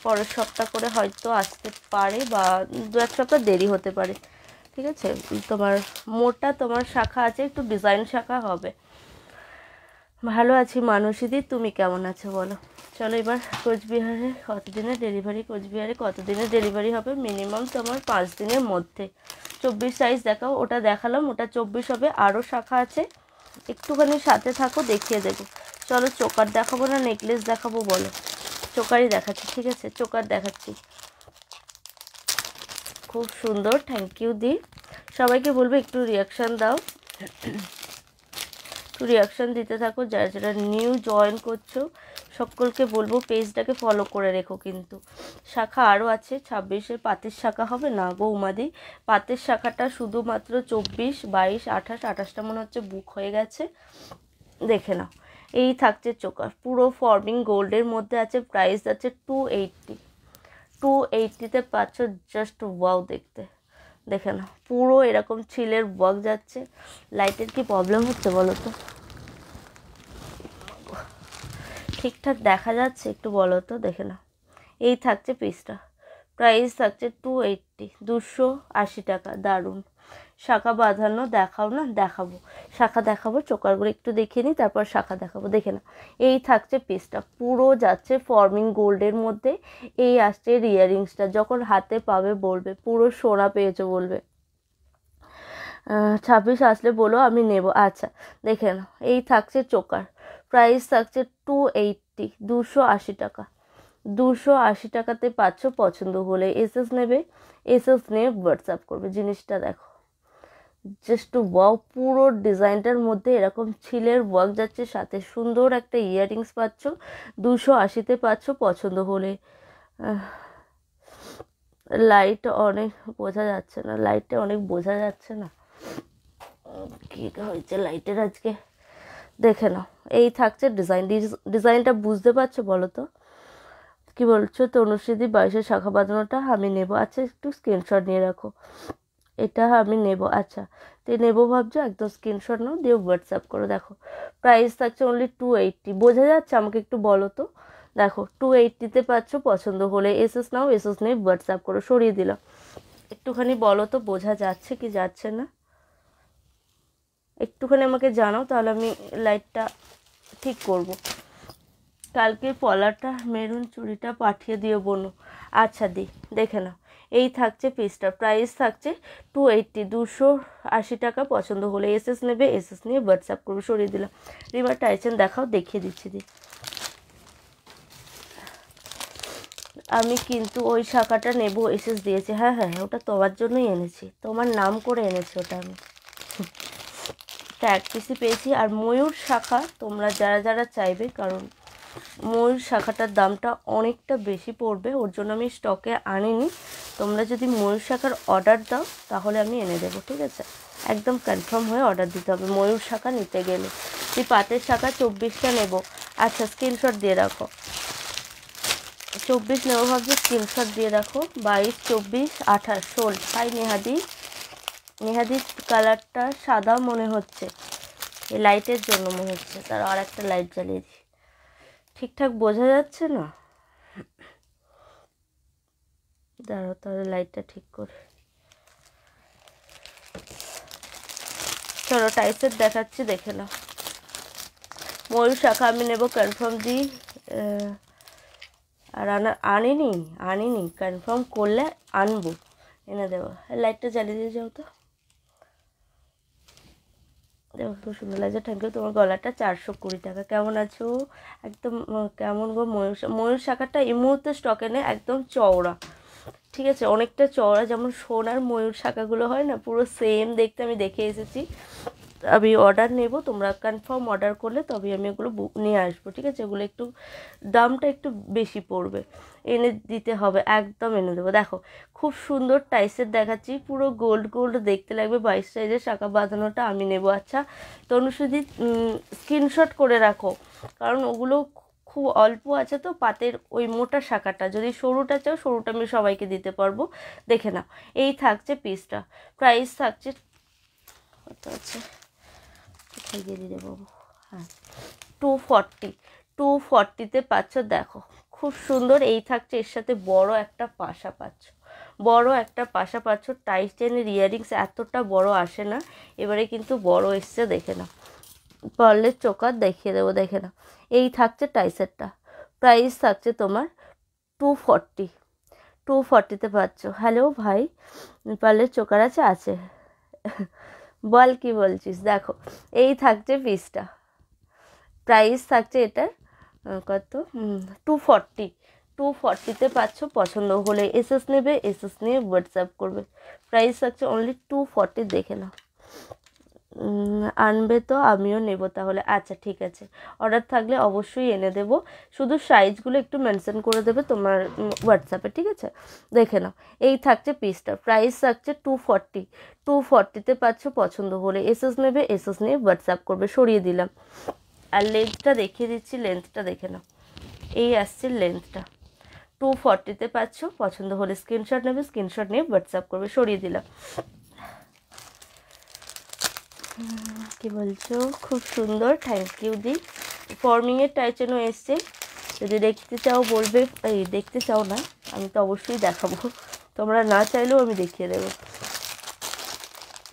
পরের সপ্তাহ করে হয়তো আসতে পারে, বা 2-1 সপ্তাহ দেরি হতে পারে, ঠিক আছে। তোমার মোটা তোমার শাখা আছে, একটু ডিজাইন শাখা হবে। ভালো আছি মানসীদি, তুমি কেমন আছো বলো। চলো এবার কোচবিহারে কতদিনের ডেলিভারি হবে? মিনিমাম তোমার 5 দিনের মধ্যে। 24 সাইজ দেখাও, ওটা দেখালাম, ওটা 24 হবে। আরও শাখা আছে, একটুখানি সাথে থাকো, দেখিয়ে দেবো। চলো চোকার দেখাবো না নেকলেস দেখাবো বলো? চোকারই দেখাচ্ছি, ঠিক আছে, চোকার দেখাচ্ছি। খুব সুন্দর, থ্যাংক ইউ দি। সবাইকে বলবো একটু রিয়াকশান দাও, একটু রিয়াকশান দিতে থাকো। যারা যারা নিউ জয়েন করছো সকলকে বলবো পেজটাকে ফলো করে রেখো। কিন্তু শাখা আরও আছে, 26-এর পাতের শাখা হবে না গো উমাদি। পাতের শাখাটা শুধুমাত্র 24, 22, 28, 28টা মনে হচ্ছে বুক হয়ে গেছে, দেখে নাও। এই থাকছে চোকার, পুরো ফর্মিং গোল্ডের মধ্যে আছে। প্রাইস আছে 280 পাচ্ছ। জাস্ট ওয়াও দেখতে, দেখে না। পুরো এরকম ছিলের ওয়ার্ক যাচ্ছে। লাইটের কি প্রবলেম হচ্ছে বলো তো? ঠিকঠাক দেখা যাচ্ছে একটু বলো তো, দেখে না। এই থাকছে পিসটা, প্রাইস থাকছে 280 টাকা। দারুণ শাখা বাঁধানো, দেখাও না? দেখাবো, শাখা দেখাবো। চোকারগুলো একটু দেখিয়ে নিই, তারপর শাখা দেখাবো, দেখে না। এই থাকছে পিসটা, পুরো যাচ্ছে ফর্মিং গোল্ডের মধ্যে। এই আসছে ইয়াররিংসটা, যখন হাতে পাবে বলবে পুরো সোনা পেয়েছো বলবে। 26 আসলে বলো, আমি নেব। আচ্ছা দেখে নাও। এই থাকছে চোকার, প্রাইস থাকছে 280 টাকা। 280 টাকাতে পাচ্ছ। পছন্দ হলে এসএস নেবে, এসএস নিয়ে হোয়াটসঅ্যাপ করবে। জিনিসটা দেখো, জাস্ট ওয়াও। পুরো ডিজাইনটার মধ্যে এরকম ছিলের ওয়ার্ক যাচ্ছে, সাথে সুন্দর একটা ইয়াররিংস পাচ্ছ। 280-তে পাচ্ছ। পছন্দ হলে লাইট অনেক বোঝা যাচ্ছে না, লাইটে অনেক বোঝা যাচ্ছে না, কী হয়েছে লাইটের আজকে, দেখে নাও। এই থাকছে ডিজাইনটা বুঝতে পারছো বলো তো? কি বলছো? তনুশ্রীদি 22-এর শাখা বাঁধানোটা আমি নেব। আচ্ছা একটু স্ক্রিনশট নিয়ে রাখো, এটা আমি নেব। আচ্ছা তো নেবো ভাবছো, একদম স্ক্রিনশট নাও, দিয়ে হোয়াটসঅ্যাপ করো। দেখো প্রাইস থাকছে অনলি 280। বোঝা যাচ্ছে আমাকে একটু বলো তো? দেখো 280-তে পাচ্ছ। পছন্দ হলে এসএস নাও, এসএস নিয়ে হোয়াটসঅ্যাপ করো। সরিয়ে দিলাম। একটুখানি বলো তো বোঝা যাচ্ছে কি যাচ্ছে না, একটুখানি আমাকে জানাও, তাহলে আমি লাইটটা ঠিক করব। কালকে পলাটা মেরুন চুড়িটা পাঠিয়ে দিও বোনু। আচ্ছা দি, দেখে নাও। এই থাকছে পিসটা, প্রাইস থাকছে 280, 280 টাকা। পছন্দ হলে এসএস নেবে, এসএস নিয়ে হোয়াটসঅ্যাপ করবে। সরিয়ে দিলাম। রিভার টাইসন দেখাও, দেখিয়ে দিচ্ছি। আমি কিন্তু ওই শাখাটা নেব, এসএস দিয়েছে। হ্যাঁ হ্যাঁ হ্যাঁ, ওটা তোমার জন্যই এনেছি, তোমার নাম করে এনেছি ওটা আমি। এক পিসি পেয়েছি। আর ময়ূর শাখা তোমরা যারা যারা চাইবে, কারণ ময়ূর শাখাটার দামটা অনেকটা বেশি পড়বে, ওর জন্য আমি স্টকে আনিনি। তোমরা যদি ময়ূর শাখার অর্ডার দাও তাহলে আমি এনে দেবো, ঠিক আছে? একদম কনফার্ম হয়ে অর্ডার দিতে হবে ময়ূর শাখা নিতে গেলে। তুই পাতের শাখা 24টা নেব। আচ্ছা, স্ক্রিনশট দিয়ে রাখো। 24 নেবো ভাবছি, স্ক্রিনশট দিয়ে রাখো। 22, 24, 28 সোল্ড। হাই নেহাদি। নেহাদির কালারটা সাদা মনে হচ্ছে, এই লাইটের জন্য মনে হচ্ছে। তার আর একটা লাইট জ্বালিয়ে দিই। ঠিকঠাক বোঝা যাচ্ছে না, দাঁড়াও তাহলে লাইটটা ঠিক করে। চলো টাইসের দেখাচ্ছি, দেখে নাও। ময়ূর শাখা আমি নেব, কনফার্ম দিই। আর আনিনি কনফার্ম করলে আনবো, এনে দেবো। লাইটটা জ্বালিয়ে দিয়ে যাও তো। দেখো খুব সুন্দর লাগছে। Thank you. তোমার গলাটা 420 টাকা। কেমন আছো? একদম কেমন গো? ময়ূর শাখাটা এই মুহূর্তে স্টকে নেই, একদম চওড়া, ঠিক আছে? অনেকটা চওড়া, যেমন সোনার ময়ূর শাখাগুলো হয় না, পুরো সেম দেখতে। আমি দেখে এসেছি। আমি অর্ডার নেব, তোমরা কনফার্ম অর্ডার করলে তবে আমি ওগুলো নিয়ে আসবো, ঠিক আছে? ওগুলো একটু দামটা একটু বেশি পড়বে, এনে দিতে হবে। একদম এনে দেবো। দেখো খুব সুন্দর টাইসের দেখাচ্ছি, পুরো গোল্ড গোল্ড দেখতে লাগবে। 22 সাইজের শাখা বাঁধানোটা আমি নেব। আচ্ছা তনুশ্রুতি, স্ক্রিনশট করে রাখো, কারণ ওগুলো খুব অল্প আছে তো পাতের ওই মোটা শাখাটা। যদি সরুটা চাও, সরুটা আমি সবাইকে দিতে পারবো। দেখে নাও। এই থাকছে পিসটা, প্রাইস থাকছে কত আছে, কোথায় গেলি রে বাবু? হ্যাঁ, 240। 240-তে পাচ্ছ। দেখো খুব সুন্দর। এই থাকছে, এর সাথে বড় একটা পাশা পাচ্ছ, বড় একটা পাশা পাচ্ছ। টাইটেনের ইয়ারিংস এতটা বড় আসে না, এবারে কিন্তু বড় এসছে। দেখে নাও, পারলে চোকার দেখিয়ে দেবো, দেখে নাও। এই থাকছে টাইসেরটা, প্রাইস থাকছে তোমার 240। 240-তে পাচ্ছ। হ্যালো ভাই, পারলে চোকার আছে? আছে। বল কি বলছিস? দেখো এই থাকছে পিসটা, প্রাইস থাকছে এটার কত, 240। 240-তে পাচ্ছ। পছন্দ হলে এসএস নেবে, এসএস নিয়ে হোয়াটসঅ্যাপ করবে। প্রাইস থাকছে অনলি 240। দেখে নাও। আনবে তো আমিও নেব তাহলে। আচ্ছা ঠিক আছে, অর্ডার থাকলে অবশ্যই এনে দেবো। শুধু সাইজগুলো একটু মেনশন করে দেবে তোমার হোয়াটসঅ্যাপে, ঠিক আছে? দেখে নাও। এই থাকছে পিসটা, প্রাইস থাকছে 240। 240-তে পাচ্ছ। পছন্দ হলে এসএস নেবে, এসএস নিয়ে হোয়াটসঅ্যাপ করবে। সরিয়ে দিলাম। আর লেন্থটা দেখিয়ে দিচ্ছি, লেন্থটা দেখে নাও। এই আসছে লেন্থটা। 240-তে পাচ্ছ। পছন্দ হলে স্ক্রিনশট নেবে, স্ক্রিনশট নিয়ে হোয়াটসঅ্যাপ করবে। সরিয়ে দিলাম। কি বলছো? খুব সুন্দর, থ্যাংক ইউ দি। ফর্মিংয়ের টাইচেনও এসছে, যদি দেখতে চাও বলবে। এই দেখতে চাও না, আমি তো অবশ্যই দেখাবো, তোমরা না চাইলেও আমি দেখিয়ে দেবো।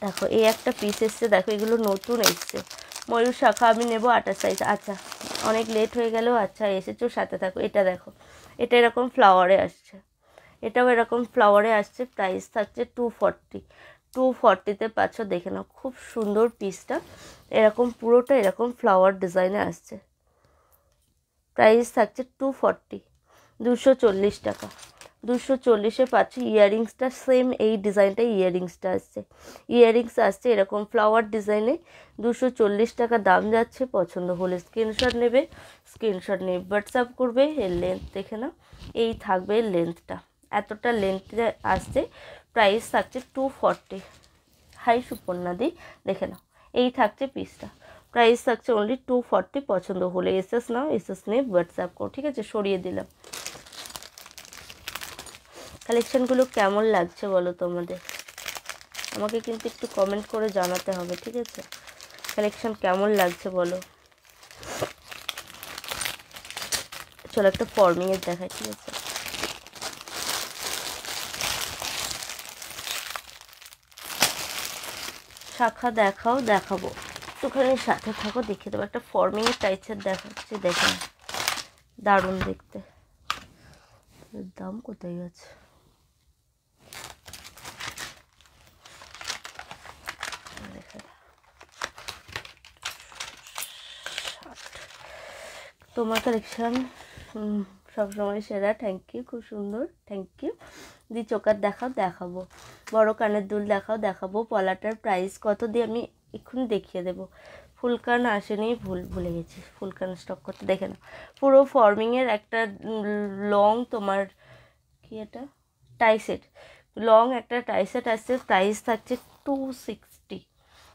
দেখো এই একটা পিস এসছে, দেখো এগুলো নতুন এসছে। ময়ূর শাখা আমি নেব 28 সাইজ। আচ্ছা অনেক লেট হয়ে গেল। আচ্ছা এসেছো, সাথে থাকো। এটা দেখো, এটা এরকম ফ্লাওয়ারে আসছে, এটাও এরকম ফ্লাওয়ারে আসছে। প্রাইস থাকছে 240। 240-তে পাচ্ছ। দেখে নাও, খুব সুন্দর পিসটা, এরকম পুরোটা এরকম ফ্লাওয়ার ডিজাইনে আসছে। প্রাইস থাকছে 240, 240 টাকা। 240-এ পাচ্ছি। ইয়াররিংসটা সেম এই ডিজাইনটাই ইয়াররিংসটা আসছে, ইয়াররিংস আসছে এরকম ফ্লাওয়ার ডিজাইনে। 240 টাকা দাম যাচ্ছে। পছন্দ হলে স্ক্রিনশট নেবে, স্ক্রিনশট নিয়ে হোয়াটসঅ্যাপ করবে। এর লেন্থ দেখে নাও, এই থাকবে লেন্থটা, এতটা লেন্থে আসছে। প্রাইস থাকছে 240। হাই সুপর্ণাদি, দেখে নাও। এই থাকছে পিসটা, প্রাইস থাকছে অনলি 240। পছন্দ হলে এসএস নাও, এসএস নিয়ে হোয়াটসঅ্যাপ করো, ঠিক আছে? সরিয়ে দিলাম। কালেকশানগুলো কেমন লাগছে বলো তোমাদের? আমাকে কিন্তু একটু কমেন্ট করে জানাতে হবে, ঠিক আছে? কালেকশান কেমন লাগছে বলো। চলো একটা ফর্মিংয়ের দেখাই, ঠিক আছে? শাখা দেখাও, দেখাবো, একটুখানি সাথে থাকো, দেখিয়ে দেবো। একটা ফর্মিংয়ের টাইচের দেখাচ্ছি, দেখেন দারুণ দেখতে। দাম কোথায় গেছে? তোমার কালেকশান সবসময় সেরা। থ্যাংক ইউ, খুব সুন্দর, থ্যাংক ইউ। দি চোকার দেখাবো, বড় কানের দুল দেখাবো। পলাটার প্রাইস কত দিয়ে আমি এক্ষুনি দেখিয়ে দেবো। ফুলকান আসেনি, ভুলে গেছি ফুলকান স্টক করতে। দেখে না, পুরো ফর্মিংয়ের একটা লং, তোমার কি এটা টাইসেট, লং একটা টাইসেট আসছে। প্রাইস থাকছে 260,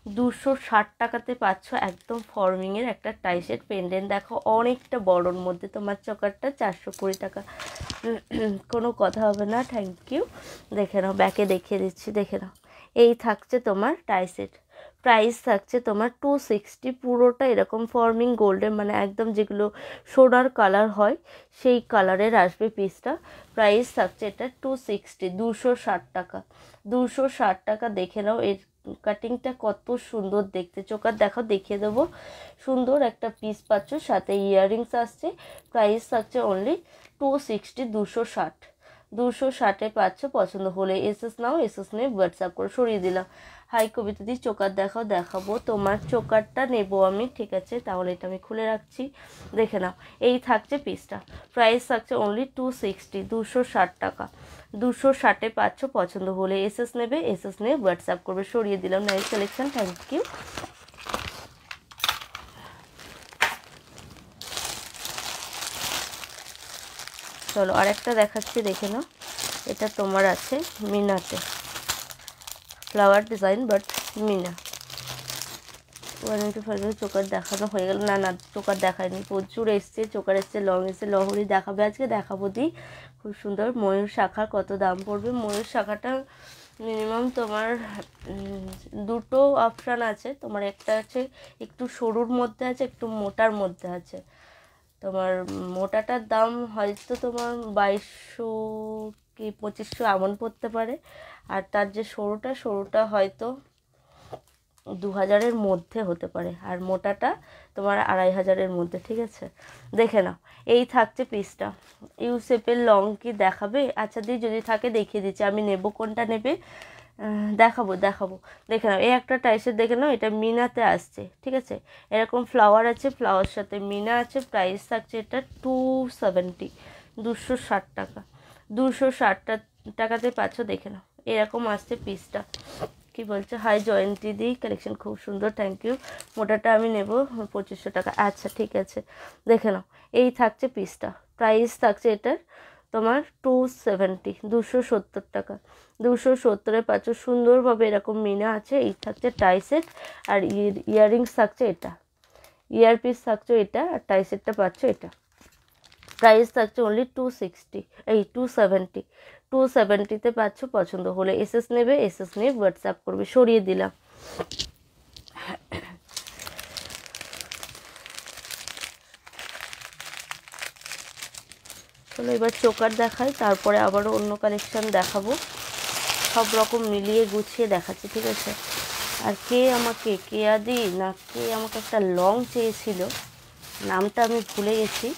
260 টাকাতে পাচ্ছ একদম ফর্মিংয়ের একটা টাইসেট। পেন্ডেন্ট দেখো অনেকটা বড়োর মধ্যে, তোমার চকারটা 420 টাকা, কোনো কথা হবে না। Thank you. দেখে নাও, ব্যাকে দেখিয়ে দিচ্ছি, দেখে নাও। এই থাকছে তোমার টাইসেট, প্রাইস থাকছে তোমার 260। পুরোটা এরকম ফর্মিং গোল্ডেন, মানে একদম যেগুলো সোনার কালার হয় সেই কালারের আসবে পিসটা। প্রাইস থাকছে এটা 260, 260 টাকা, 260 টাকা। দেখে নাও এর কাটিংটা কত সুন্দর দেখতে। চোকার দেখিয়ে দেবো। সুন্দর একটা পিস পাচ্ছ, সাথে ইয়াররিংস আসছে। প্রাইস থাকছে অনলি 260, 260, 260-এ পাচ্ছ। পছন্দ হলে এসএস নাও, এসএস নিয়ে হোয়াটসঅ্যাপ করে সরিয়ে দিলাম। হাই কবিতা দি চোকার দেখাবো। তোমার চোকারটা নেবো আমি, ঠিক আছে, তাহলে এটা আমি খুলে রাখছি। দেখে নাও, এই থাকছে পিসটা। প্রাইস থাকছে অনলি 260, 260 টাকা, 260-এ পাচ্ছ। পছন্দ হলে এসএস নেবে, এসএস নিয়ে হোয়াটসঅ্যাপ করবে, সরিয়ে দিলাম। Nice collection, thank you. চলো আরেকটা দেখাচ্ছি, দেখে নাও। এটা তোমার আছে মিনাতে, flower design but meena. 185 choker দেখানো হয়ে গেল। না চোকার দেখায়নি, প্রচুর এসছে, চোকার এসছে, লং এসছে। লহরি দেখাবে আজকে, দেখাবো দি। খুব সুন্দর ময়ূর শাখার কত দাম পড়বে? ময়ূর শাখাটা মিনিমাম তোমার দুটো অপশান আছে তোমার। একটা আছে একটু সরুর মধ্যে আছে, একটু মোটার মধ্যে আছে। তোমার মোটাটার দাম হয়তো তোমার 2200 কি 2500 এমন পড়তে পারে। আর তার যে সরুটা হয়তো 2000-এর মধ্যে হতে পারে, আর মোটাটা তোমার 2500-এর মধ্যে, ঠিক আছে। দেখে নাও, এই থাকছে পিসটা। ইউ শেপের লং কি দেখাবে? আচ্ছা দি, যদি থাকে দেখিয়ে দিচ্ছি। আমি নেব, কোনটা নেবে দেখাবো। দেখে নাও, এই একটা টাইসের দেখে নাও, এটা মিনাতে আসছে, ঠিক আছে। এরকম ফ্লাওয়ার আছে, ফ্লাওয়ার সাথে মিনা আছে। প্রাইস থাকছে এটা 270, 260 টাকা, 260 টাকাতে পাচ্ছ। দেখে নাও, এরকম আসছে পিসটা। কি বলছো? হাই জয়ন্তী দি, কালেকশন খুব সুন্দর, থ্যাংক ইউ। মোটাটা আমি নেব 2500 টাকা। আচ্ছা ঠিক আছে, দেখে নাও, এই থাকছে পিসটা। প্রাইস থাকছে এটার তোমার 270, 270 টাকা, 270-এ পাচ্ছ। সুন্দরভাবে এরকম মিনা আছে। এই থাকছে টাইসেট, আর ইয়াররিংস থাকছে এটা, ইয়ার পিস থাকছে এটা, আর টাইসেটটা পাচ্ছ এটা। প্রাইস থাকছে অনলি 260, 270, 270-তে পাচ্ছ। পছন্দ হলে এসএস নেবে, এসএস নিয়ে হোয়াটসঅ্যাপ করবে, সরিয়ে দিলাম। চলো এবার চোকার দেখাই, তারপরে আবারও অন্য কালেকশান দেখাবো। সব রকম মিলিয়ে গুছিয়ে দেখাচ্ছি, ঠিক আছে। আর কেয়াদি না কে আমাকে একটা লং চেয়েছিল, নামটা আমি ভুলে গেছি।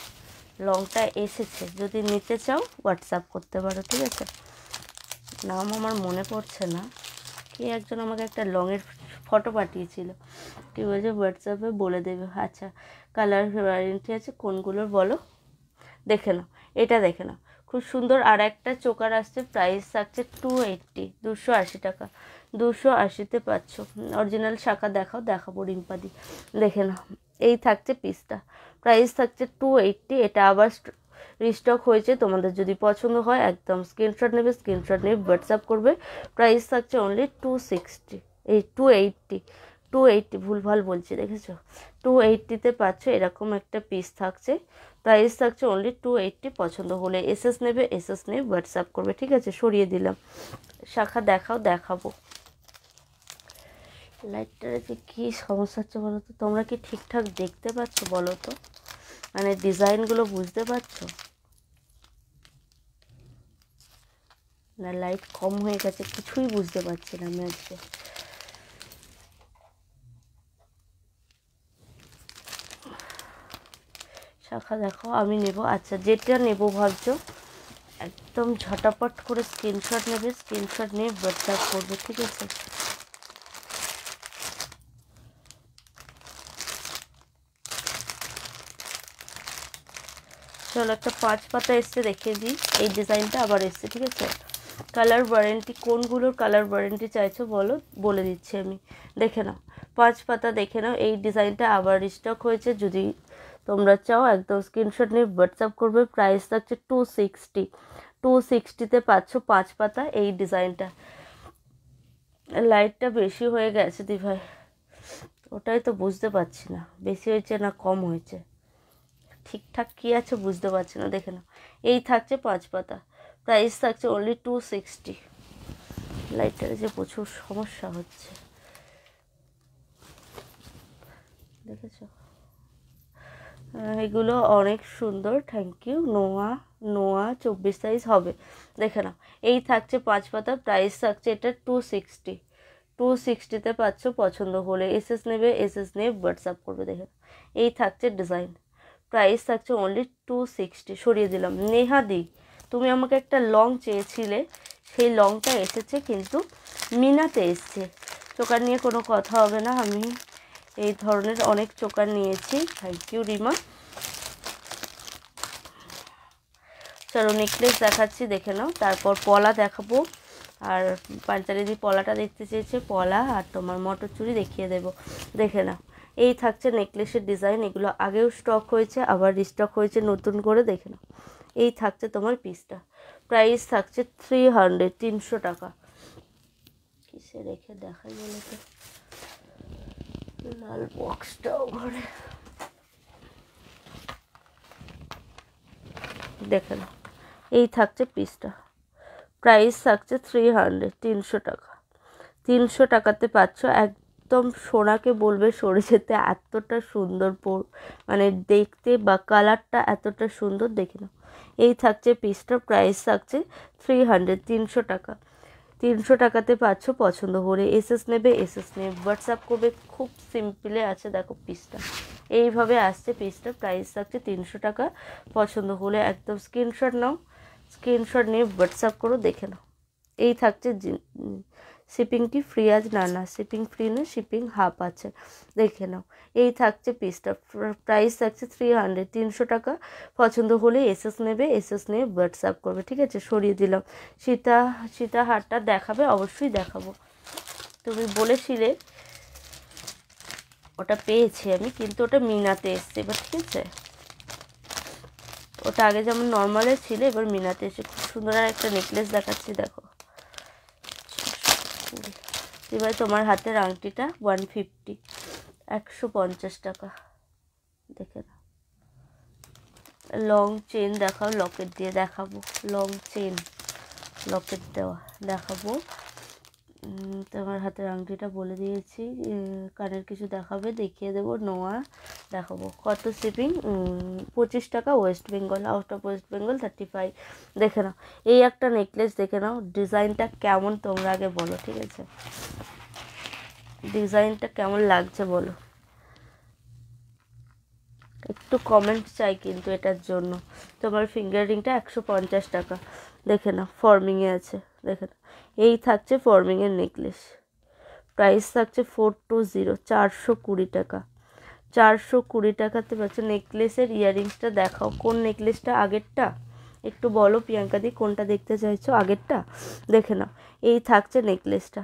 লংটা এসেছে, যদি নিতে চাও হোয়াটসঅ্যাপ করতে পারো, ঠিক আছে। নাম আমার মনে পড়ছে না। কে একজন আমাকে একটা লংয়ের ফটো পাঠিয়েছিল, কি বলছে হোয়াটসঅ্যাপে বলে দেবে। আচ্ছা, কালার ভ্যারিয়েন্টি আছে, কোনগুলোর বলো। দেখে নাও, এটা দেখে নাও, খুব সুন্দর। আর একটা চোকার আসছে, প্রাইস থাকছে 280, 280 টাকা, 280-তে পাচ্ছ। অরিজিনাল শাখা দেখাবো রিম্পাদি। দেখে নাও, এই থাকছে পিসটা। প্রাইস থাকছে 280। এটা আবার রিস্টক হয়েছে, তোমাদের যদি পছন্দ হয় একদম স্ক্রিনশট নেবে, স্ক্রিনশট নিয়ে হোয়াটসঅ্যাপ করবে। প্রাইস থাকছে অনলি 260, 280, 280, ভুলভাল বলছি, দেখেছো। 280-তে পাচ্ছ, এরকম একটা পিস থাকছে। প্রাইস থাকছে অনলি 280। পছন্দ হলে এসএস নেবে, এসএস নিয়ে হোয়াটসঅ্যাপ করবে, ঠিক আছে। সরিয়ে দিলাম। শাখা দেখাবো। লাইটটার যে কী সমস্যা হচ্ছে বলো তো? তোমরা কি ঠিকঠাক দেখতে পাচ্ছ বলো তো? মানে ডিজাইনগুলো বুঝতে পারছো না? লাইট কম হয়ে গেছে, কিছুই বুঝতে পারছি না আমি আজকে। শাখা দেখো, আমি নেব। আচ্ছা, যেটা নেব ভাবছো একদম ঝটাপট করে স্ক্রিনশট নেবে, স্ক্রিনশট নিয়ে হোয়াটসঅ্যাপ করবে, ঠিক আছে। চলো একটা 5 পাতা এসছে দেখিয়ে দিই। এই ডিজাইনটা আবার এসছে, ঠিক আছে। কালার ওয়ারেন্টি, কোনগুলোর কালার ওয়ারেন্টি চাইছো বলো, বলে দিচ্ছি আমি। দেখে নাও 5 পাতা, দেখে নাও। এই ডিজাইনটা আবার স্টক হয়েছে, যদি তোমরা চাও একদম স্ক্রিনশট নিয়ে হোয়াটসঅ্যাপ করবে। প্রাইস থাকছে 260। 260-তে পাচ্ছ 5 পাতা এই ডিজাইনটা। লাইটটা বেশি হয়ে গেছে দি ভাই, ওটাই তো বুঝতে পারছি না বেশি হয়েছে না কম হয়েছে, ঠিকঠাক কী আছে বুঝতে পারছি না। দেখে নাও, এই থাকছে 5 পাতা, প্রাইস থাকছে অনলি 260। লাইটটার যে প্রচুর সমস্যা হচ্ছে, দেখেছো? এগুলো অনেক সুন্দর, থ্যাংক ইউ। নোয়া 24 সাইজ হবে। দেখে নাও, এই থাকছে 5 পাতা, প্রাইস থাকছে এটা 260। 260-তে পাচ্ছ। পছন্দ হলে এসএস নেবে, এসএস নিয়ে হোয়াটসঅ্যাপ করবে। দেখে নাও, এই থাকছে ডিজাইন, প্রাইস থাকছে অনলি 260। সরিয়ে দিলাম। নেহাদি, তুমি আমাকে একটা লং চেয়েছিলে, সেই লংটা এসেছে, কিন্তু মিনাতে এসছে। চোকার নিয়ে কোনো কথা হবে না, আমি এই ধরনের অনেক চোকার নিয়েছি। Thank you Rima. চলো নেকলেস দেখাচ্ছি, দেখে নাও। তারপর পলা দেখাবো, আর পাঞ্চালিদি পলাটা দেখতে চেয়েছে, পলা আর তোমার মটর চুড়ি দেখিয়ে দেবো। দেখে নাও, এই থাকছে নেকলেসের ডিজাইন। এগুলো আগেও স্টক হয়েছে, আবার রিস্টক হয়েছে নতুন করে। দেখে নাও, এই থাকছে তোমার পিসটা। প্রাইস থাকছে 300, 300 টাকা। কিসে রেখে দেখাই বলে তো, লাল বক্সটাও ঘরে। দেখে নাও, এই থাকছে পিসটা। প্রাইস থাকছে 300, 300 টাকা। 300 টাকাতে পাচ্ছ। একদম সোনাকে বলবে সরে যেতে, এতটা সুন্দর মানে দেখতে, বা কালারটা এতটা সুন্দর। দেখে নাও, এই থাকছে পিসটা। প্রাইস থাকছে 300, 300 টাকা। 300 টাকাতে পাচ্ছ। পছন্দ হলে এসএস নেবে, এসএস নিয়ে হোয়াটসঅ্যাপ করবে। খুব সিম্পলে আছে, দেখো পিসটা এইভাবে আসছে। পিসটা প্রাইস থাকছে 300 টাকা। পছন্দ হলে একদম স্ক্রিনশট নাও, স্ক্রিনশট নিয়ে হোয়াটসঅ্যাপ করো। দেখে নাও, এই থাকছে। শিপিং কি ফ্রি আজ? না, শিপিং ফ্রি না, শিপিং হাফ আছে। দেখে নাও, এই থাকছে পিসটা। প্রাইস থাকছে 300, 300 টাকা। পছন্দ হলে এসএস নেবে, এসএস নিয়ে হোয়াটসঅ্যাপ করবে, ঠিক আছে। সরিয়ে দিলাম। সীতা হারটা দেখাবে? অবশ্যই দেখাবো। তুমি বলেছিলে, ওটা পেয়েছি আমি, কিন্তু ওটা মিনাতে এসছে এবার, ঠিক আছে। ওটা আগে যেমন নর্মালে ছিল, এবার মিনাতে এসে খুব সুন্দর আর একটা নেকলেস দেখাচ্ছি, দেখো। এবার তোমার হাতের আংটিটা 150, 150 টাকা। দেখে নাও, লং চেন দেখাও, লকেট দিয়ে দেখাবো। লং চেন লকেট দেওয়া দেখাবো। তোমার হাতের আংটিটা বলে দিয়েছি। কানের কিছু দেখাবে, দেখিয়ে দেবো। নোয়া দেখাবো। কত শিপিং? 25 টাকা। West Bengal, out of West Bengal 35। দেখে নাও, এই একটা নেকলেস দেখে নাও, ডিজাইনটা কেমন তোমরা আগে বলো, ঠিক আছে। ডিজাইনটা কেমন লাগছে বলো, একটু কমেন্ট চাই কিন্তু এটার জন্য। তোমার ফিঙ্গার রিংটা 150 টাকা। দেখে নাও, ফর্মিংয়ে আছে। দেখে নাও, এই থাকছে ফর্মিংয়ের নেকলেস। প্রাইস থাকছে 420, 420 টাকা। 420 টাকাতে পাচ্ছ। নেকলেসের ইয়াররিংসটা দেখাও, কোন নেকলেসটা? আগেরটা একটু বলো প্রিয়াঙ্কাদি, কোনটা দেখতে চাইছো? আগেরটা। দেখে নাও, এই থাকছে নেকলেসটা।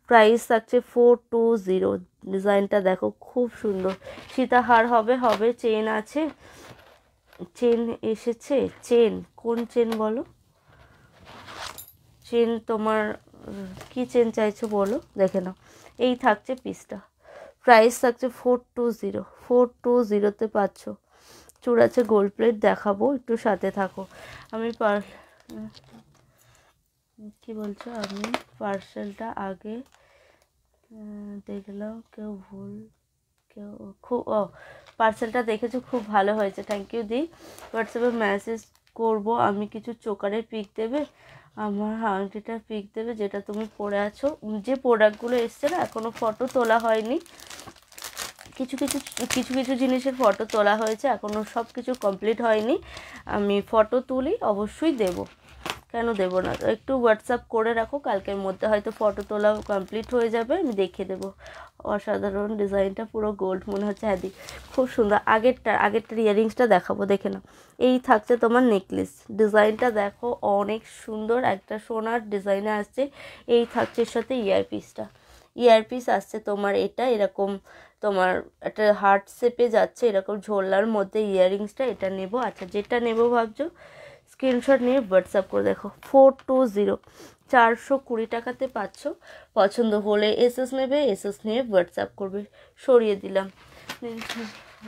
প্রাইস থাকছে 420। ডিজাইনটা দেখো, খুব সুন্দর। সীতাহার হবে। চেন আছে, চেন এসেছে। চেন কোন চেন বলো? চেন তোমার কি চেন চাইছো বলো? দেখে নাও, এই থাকছে পিসটা। প্রাইস থাকছে 420। 420-তে পাচ্ছ। চূড় আছে, গোল্ড প্লেট দেখাবো, একটু সাথে থাকো। আমি কি বলছো? আমি পার্সেলটা আগে দেখলাম, কেউ পার্সেলটা দেখেছো, খুব ভালো হয়েছে, থ্যাংক ইউ দি। হোয়াটসঅ্যাপে মেসেজ করবো আমি, কিছু চোকারের পিক দেবে, আমার আংটিটার পিক দেবে, যেটা তুমি পরে আছো। যে প্রোডাক্টগুলো এসছে না, এখনও ফটো তোলা হয়নি। কিছু কিছু জিনিসের ফটো তোলা হয়েছে, এখনও সব কিছু কমপ্লিট হয়নি। আমি ফটো তুলি, অবশ্যই দেব। কেন দেবো না? একটু হোয়াটসঅ্যাপ করে রাখো, কালকের মধ্যে হয়তো ফটো তোলা কমপ্লিট হয়ে যাবে, আমি দেখিয়ে দেবো। অসাধারণ ডিজাইনটা, পুরো গোল্ড মনে হচ্ছে। হ্যাঁ দি, খুব সুন্দর। আগেরটার ইয়াররিংসটা দেখাবো, দেখে নাও। এই থাকছে তোমার নেকলেস, ডিজাইনটা দেখো অনেক সুন্দর, একটা সোনার ডিজাইনে আসছে। এই থাকছে এর সাথে ইয়ারপিস আসছে তোমার, এটা এরকম তোমার একটা হার্ট শেপে যাচ্ছে, এরকম ঝোলার মধ্যে ইয়াররিংসটা। এটা নেবো। আচ্ছা, যেটা নেবো ভাবছো স্ক্রিনশট নিয়ে হোয়াটসঅ্যাপ করে দেখো। 420, 420 টাকাতে পাচ্ছ। পছন্দ হলে এসএস নেবে, এসএস নিয়ে হোয়াটসঅ্যাপ করবে। সরিয়ে দিলাম।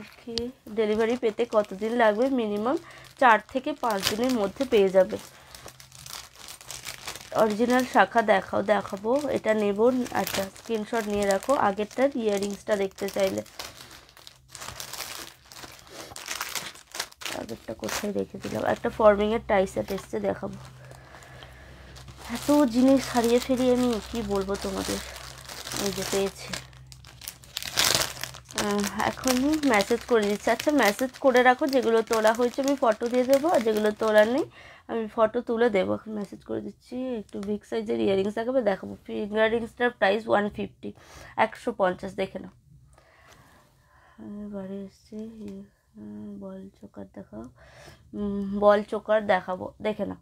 ওকে, ডেলিভারি পেতে কতদিন লাগবে? মিনিমাম 4 থেকে 5 দিনের মধ্যে পেয়ে যাবে। অরিজিনাল শাখা দেখাবো, এটা নেব। আচ্ছা, স্ক্রিনশট নিয়ে রাখো আগেরটার ইয়াররিংসটা দেখতে চাইলে। আগেরটা কোথায় রেখে দিলাম? একটা ফর্মিংয়ের টাই সেট এসছে, দেখাবো। এত জিনিস হারিয়ে ফেলি আমি, কি বলবো তোমাদের। এই যে পেয়েছি, এখনই মেসেজ করে দিচ্ছি। আচ্ছা, মেসেজ করে রাখো, যেগুলো তোলা হয়েছে আমি ফটো দিয়ে দেবো, আর যেগুলো তোলার নেই আমি ফটো তুলে দেবো। এখন মেসেজ করে দিচ্ছি। একটু বিগ সাইজের ইয়াররিংস দেখাবো। ফিঙ্গার রিংসটার প্রাইস 150, 150, দেখে নাও। বাড়ি এসছে। বল চোকার দেখাও, বল চোকার দেখাবো, দেখে নাও।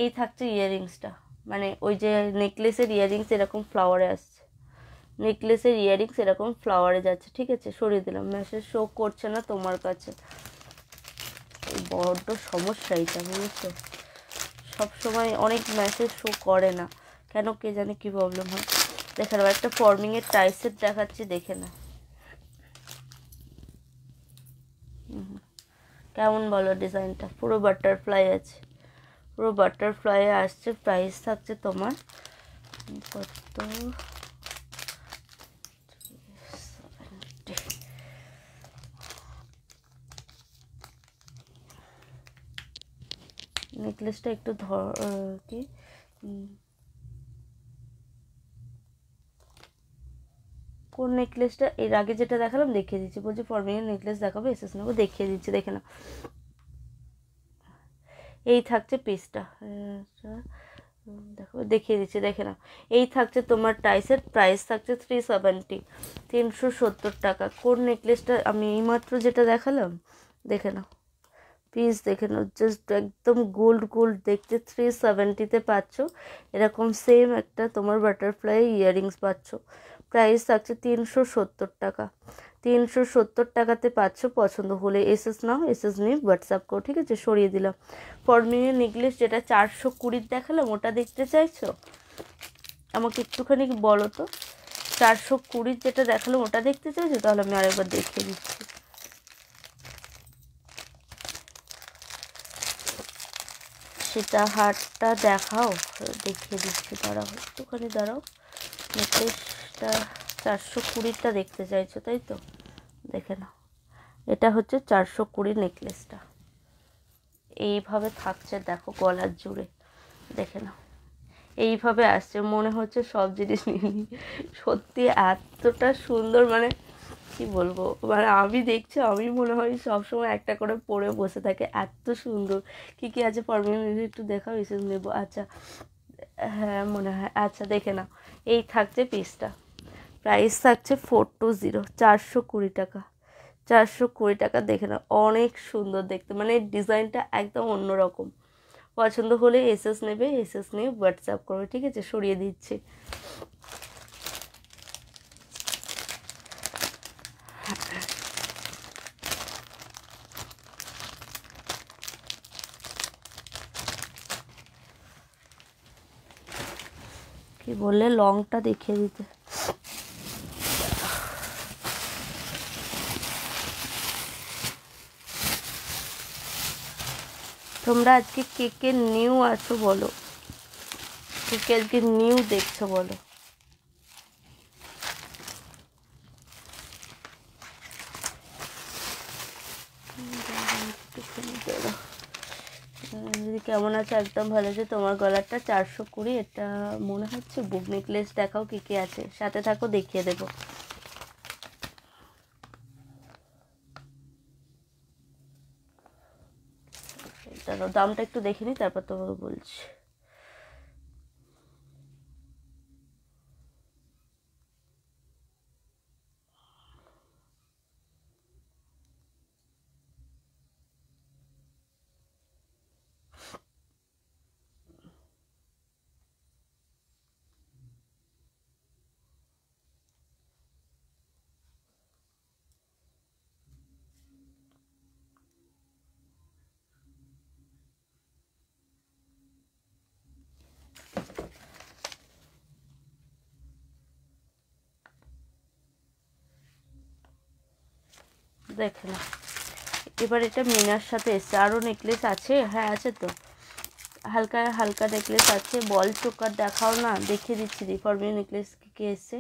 এই থাকছে ইয়াররিংসটা, মানে ওই যে নেকলেসের ইয়াররিংস এরকম ফ্লাওয়ারে আসছে, নেকলেসের ইয়াররিংস এরকম ফ্লাওয়ারে যাচ্ছে। ঠিক আছে, সরিয়ে দিলাম। মেসেজ শো করছে না তোমার কাছে, বড্ড সমস্যা এটা, বুঝেছো? সবসময় অনেক মেসেজ শো করে না কেন, কে জানে কী প্রবলেম হয়। দেখে নাও, একটা ফর্মিংয়ের টাই সেট দেখাচ্ছি, দেখে না কেমন বলো ডিজাইনটা। পুরো বাটারফ্লাই আছে, পুরো বাটারফ্লাই আসছে। প্রাইস থাকছে তোমার কত? নেকলেসটা একটু কি কোন নেকলেসটা? এর আগে যেটা দেখালাম দেখিয়ে দিচ্ছি। বলছি ফর্মিংয়ের নেকলেস দেখাবো, এসএস নেবো, দেখিয়ে দিচ্ছি, দেখে না। এই থাকছে পিসটা, দেখো দেখিয়ে দিচ্ছি, দেখে না। এই থাকছে তোমার টাইসের প্রাইস থাকছে 370, 370 টাকা। কোন নেকলেসটা? আমি এইমাত্র যেটা দেখালাম, দেখে নাও পিস, দেখে নাও, জাস্ট একদম গোল্ড গোল্ড দেখতে। 370-তে পাচ্ছ। এরকম সেম একটা তোমার বাটারফ্লাই ইয়াররিংস পাচ্ছ। প্রাইস থাকছে 370 টাকা। 370 টাকাতে পাচ্ছ। পছন্দ হলে এসএস নাও, এসএস নিয়ে হোয়াটসঅ্যাপ করো। ঠিক আছে, সরিয়ে দিলাম। ফর্মিংয়ের নেকলেস যেটা 420 দেখালাম, ওটা দেখতে চাইছো? আমাকে একটুখানি বলো তো, 420 যেটা দেখালাম ওটা দেখতে চাইছো? তাহলে আমি আরেকবার দেখিয়ে দিচ্ছি। সেটা হারটা দেখাও, দেখিয়ে দিচ্ছি, দাঁড়াও একটুখানি দাঁড়াও। নেকলেসটা 420টা দেখতে চাইছো, তাই তো? দেখে নাও, এটা হচ্ছে 420 নেকলেসটা। এইভাবে থাকছে, দেখো গলার জুড়ে, দেখে নাও। এইভাবে আসছে, মনে হচ্ছে সব জিনিস নিয়ে নিই। সত্যি এতটা সুন্দর, মানে কি বলবো, মানে আমি দেখছি, আমি মনে হয় সবসময় একটা করে পরে বসে থাকে, এত সুন্দর। কী কী আছে ফর্মিং একটু দেখাও, এসে নেবো। আচ্ছা, হ্যাঁ মনে হয়। আচ্ছা, দেখে নাও। এই থাকছে পিসটা, প্রাইস থাকছে 420, 420 টাকা। 420 টাকা, দেখে নাও, অনেক সুন্দর দেখতে, মানে ডিজাইনটা একদম অন্যরকম। পছন্দ হলে এসএস নেবে, এসএস নিয়ে হোয়াটসঅ্যাপ করবে। ঠিক আছে, সরিয়ে দিচ্ছি। কি বললে? লংটা দেখিয়ে দিতে। তোমরা আজকে কে কে নিউ আছো বলো, কে কে আজকে নিউ দেখছো বলো। যদি কেমন আছে, একদম ভালো আছে। তোমার গলারটা 420, এটা মনে হচ্ছে বুক নেকলেস। দেখাও কী কী আছে, সাথে থাকো, দেখিয়ে দেবো। দাঁড়াও, দামটা একটু দেখে নিই, তারপর তোমাকে বলছি। দেখে না। এবার এটা মিনার সাথে এসছে। আরও নেকলেস আছে, হ্যাঁ আছে তো, হালকা হালকা নেকলেস আছে। বল চোকার দেখাও না, দেখিয়ে দিচ্ছি। ফরমিং নেকলেস কী এসছে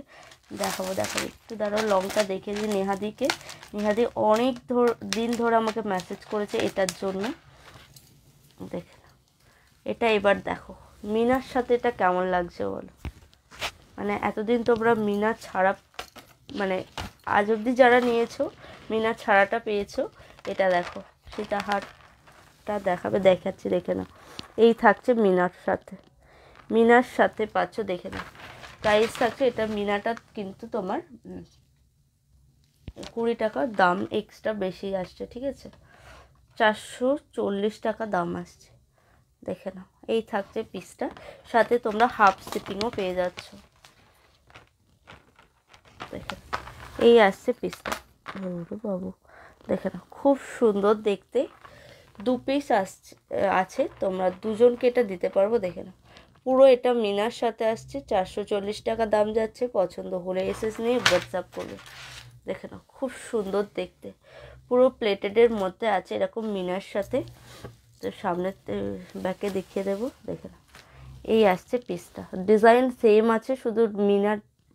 দেখাবো একটু দাঁড়াও। লংটা দেখে দিই নেহাদিকে। নেহাদি অনেক দিন ধরে আমাকে মেসেজ করেছে এটার জন্য। দেখে না এটা, এবার দেখো মিনার সাথে এটা কেমন লাগছে বলো। মানে এতদিন তোমরা মিনা ছাড়া, মানে আজ অবধি যারা নিয়েছো মিনা ছাড়াটা পেয়েছো। এটা দেখো সীতাহারটা দেখাচ্ছি, দেখে না। এই থাকছে মিনার সাথে পাচ্ছ, দেখে না। প্রাইস থাকছে এটা, মিনাটা কিন্তু তোমার 20 টাকা দাম এক্সট্রা বেশি আসছে, ঠিক আছে। 440 টাকা দাম আসছে, দেখে নাও। এই থাকছে পিসটা, সাথে তোমরা হাফ শিপিংও পেয়ে যাচ্ছ, দেখে এই আসছে পিসটা। বাবু দেখে নাও, খুব সুন্দর দেখতে। 2 পিস আছে, তোমরা দুজনকে এটা দিতে পারবো, দেখে নাও। পুরো এটা মিনার সাথে আসছে, 440 টাকা দাম যাচ্ছে। পছন্দ হলে এসএস নিয়ে হোয়াটসঅ্যাপ করবে, দেখে নাও। খুব সুন্দর দেখতে, পুরো প্লেটেডের মধ্যে আছে এরকম মিনার সাথে। তো সামনে ব্যাকে দেখিয়ে দেবো, দেখে নাও। এই আসছে পিসটা, ডিজাইন সেম আছে, শুধু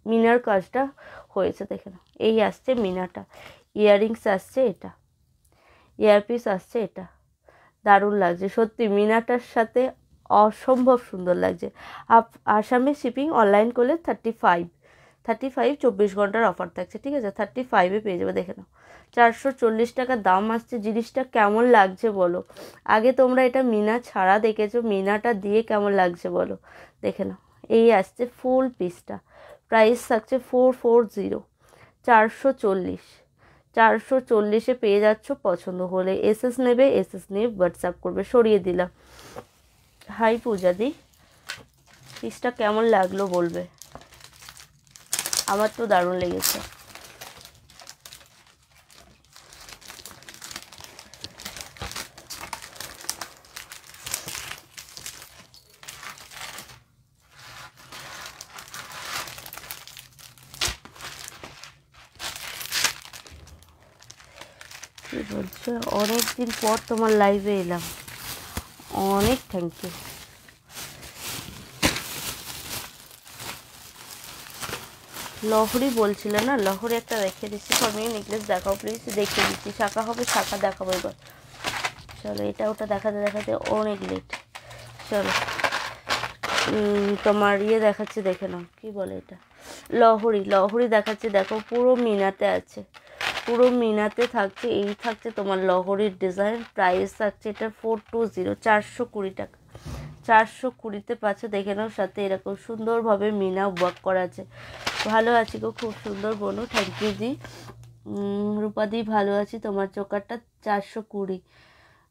মিনার কাজটা হয়েছে, দেখে নাও। এই আসছে মিনাটা, ইয়াররিংস আসছে, এটা ইয়ারপিস আসছে। এটা দারুণ লাগছে সত্যি, মিনাটার সাথে অসম্ভব সুন্দর লাগছে। আসামে শিপিং, অনলাইন করলে 35 24 ঘন্টার অফার থাকছে, ঠিক আছে। 35-এ পেয়ে যাবে, দেখে নাও। 440 টাকা দাম আসছে। জিনিসটা কেমন লাগছে বলো। আগে তোমরা এটা মিনা ছাড়া দেখেছো, মিনাটা দিয়ে কেমন লাগছে বলো, দেখে নাও। এই আসছে ফুল পিসটা, প্রাইস থাকছে 440, 440-এ পেয়ে যাচ্ছ। পছন্দ হলে এসএস নেবে, এসএস নিয়ে হোয়াটসঅ্যাপ করবে। সরিয়ে দিলাম। হাই পূজাদি, পিসটা কেমন লাগলো বলবে। আমার তো দারুণ লেগেছে। কি বলছো, অনেক দিন পর তোমার লাইভে এলাম, অনেক থ্যাংক ইউ। লহরি বলছিলে না, লহরি একটা রেখে দিচ্ছি। ফরমিং নেকলেস দেখাও প্লিজ, দেখিয়ে দিচ্ছি। শাখা হবে, শাখা দেখাবো এবার। চলো এটা ওটা দেখাতে অনেক লেট। চলো তোমার দেখাচ্ছি, দেখে নাও। কি বলে এটা, লহরি দেখাচ্ছি, দেখো পুরো মিনাতে আছে, পুরো মিনাতে থাকছে। এই থাকছে তোমার লহরির ডিজাইন। প্রাইস থাকছে এটা 420, 420 টাকা। 420-তে পাচ্ছে, দেখে নাও। সাথে এরকম সুন্দরভাবে মিনা ওয়ার্ক করা আছে। ভালো আছি গো, খুব সুন্দর বোনো, থ্যাংক ইউ দি। রূপাদি ভালো আছি। তোমার চোকারটা 420।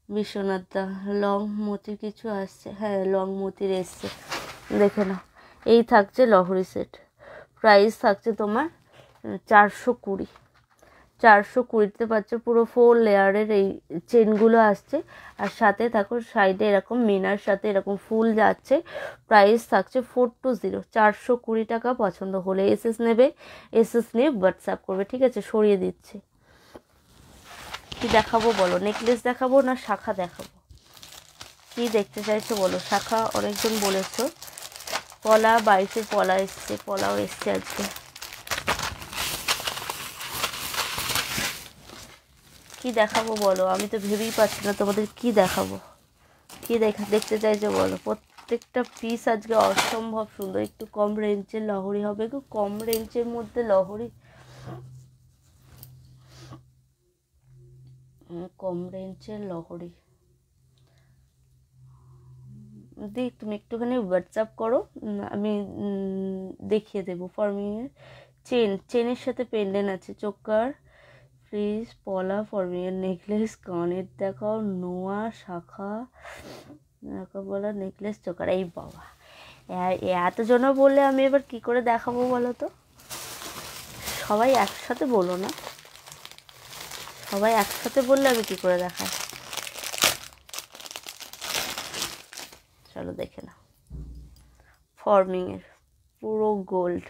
বিশ্বনাথ দা, লং মতির কিছু আসছে, হ্যাঁ লং মতির এসছে, দেখে নাও। এই থাকছে লহরি সেট, প্রাইস থাকছে তোমার 420। 420-তে পাচ্ছ। পুরো 4 লেয়ারের এই চেনগুলো আসছে, আর সাথে থাকো সাইডে এরকম মিনার সাথে এরকম ফুল যাচ্ছে। প্রাইস থাকছে 420, 420 টাকা। পছন্দ হলে এসএস নেবে, এসএস নিয়ে হোয়াটসঅ্যাপ করবে, ঠিক আছে। সরিয়ে দিচ্ছি। কি দেখাবো বলো, নেকলেস দেখাবো না শাখা দেখাবো, কি দেখতে চাইছো বলো। শাখা অনেকজন বলেছো। পলা 22-এর পলা এসছে, পলাও এসছে আজকে। কি দেখাবো বলো, আমি তো ভেবেই পাচ্ছি না তোমাদের কি দেখাবো। কি দেখতে চাইছো বলো। প্রত্যেকটা পিস আজকে অসম্ভব সুন্দর। একটু কম রেঞ্জের লহরি হবে গো, কম রেঞ্জের মধ্যে লহরি, কম রেঞ্জের লহরি। দি তুমি একটুখানি হোয়াটসঅ্যাপ করো, আমি দেখিয়ে দেবো। ফরমিংয়ের চেনের সাথে পেন্ডেন্ট আছে, চোকার, ফ্রিজ, পলা, ফরমিংয়ের নেকলেস, কানের দেখাও, নোয়া, শাখা, বলা নেকলেস, চোকার। এই বাবা, এতজন বললে আমি এবার কি করে দেখাবো বলো তো। সবাই একসাথে বলো না, সবাই একসাথে বললে আমি কি করে দেখাই। চলো দেখে নাও, ফরমিংয়ের পুরো গোল্ড,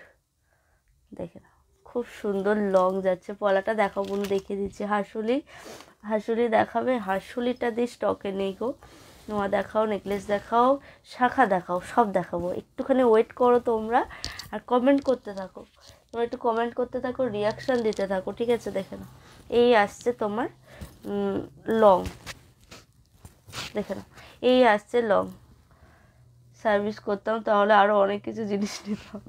দেখে নাও। খুব সুন্দর লং যাচ্ছে। পলাটা দেখাবো, বোন দেখিয়ে দিচ্ছি। হাঁসুলি দেখাবে? হাঁসুলিটা দিয়ে স্টকে নেই গো। নোয়া দেখাও, নেকলেস দেখাও, শাখা দেখাও, সব দেখাবো। একটুখানি ওয়েট করো তোমরা আর কমেন্ট করতে থাকো। তোমরা একটু কমেন্ট করতে থাকো, রিয়াকশান দিতে থাকো, ঠিক আছে? দেখে নাও, এই আসছে তোমার লং, দেখে নাও, এই আসছে লং। সার্ভিস করতাম তাহলে আরও অনেক কিছু জিনিস নিতাম।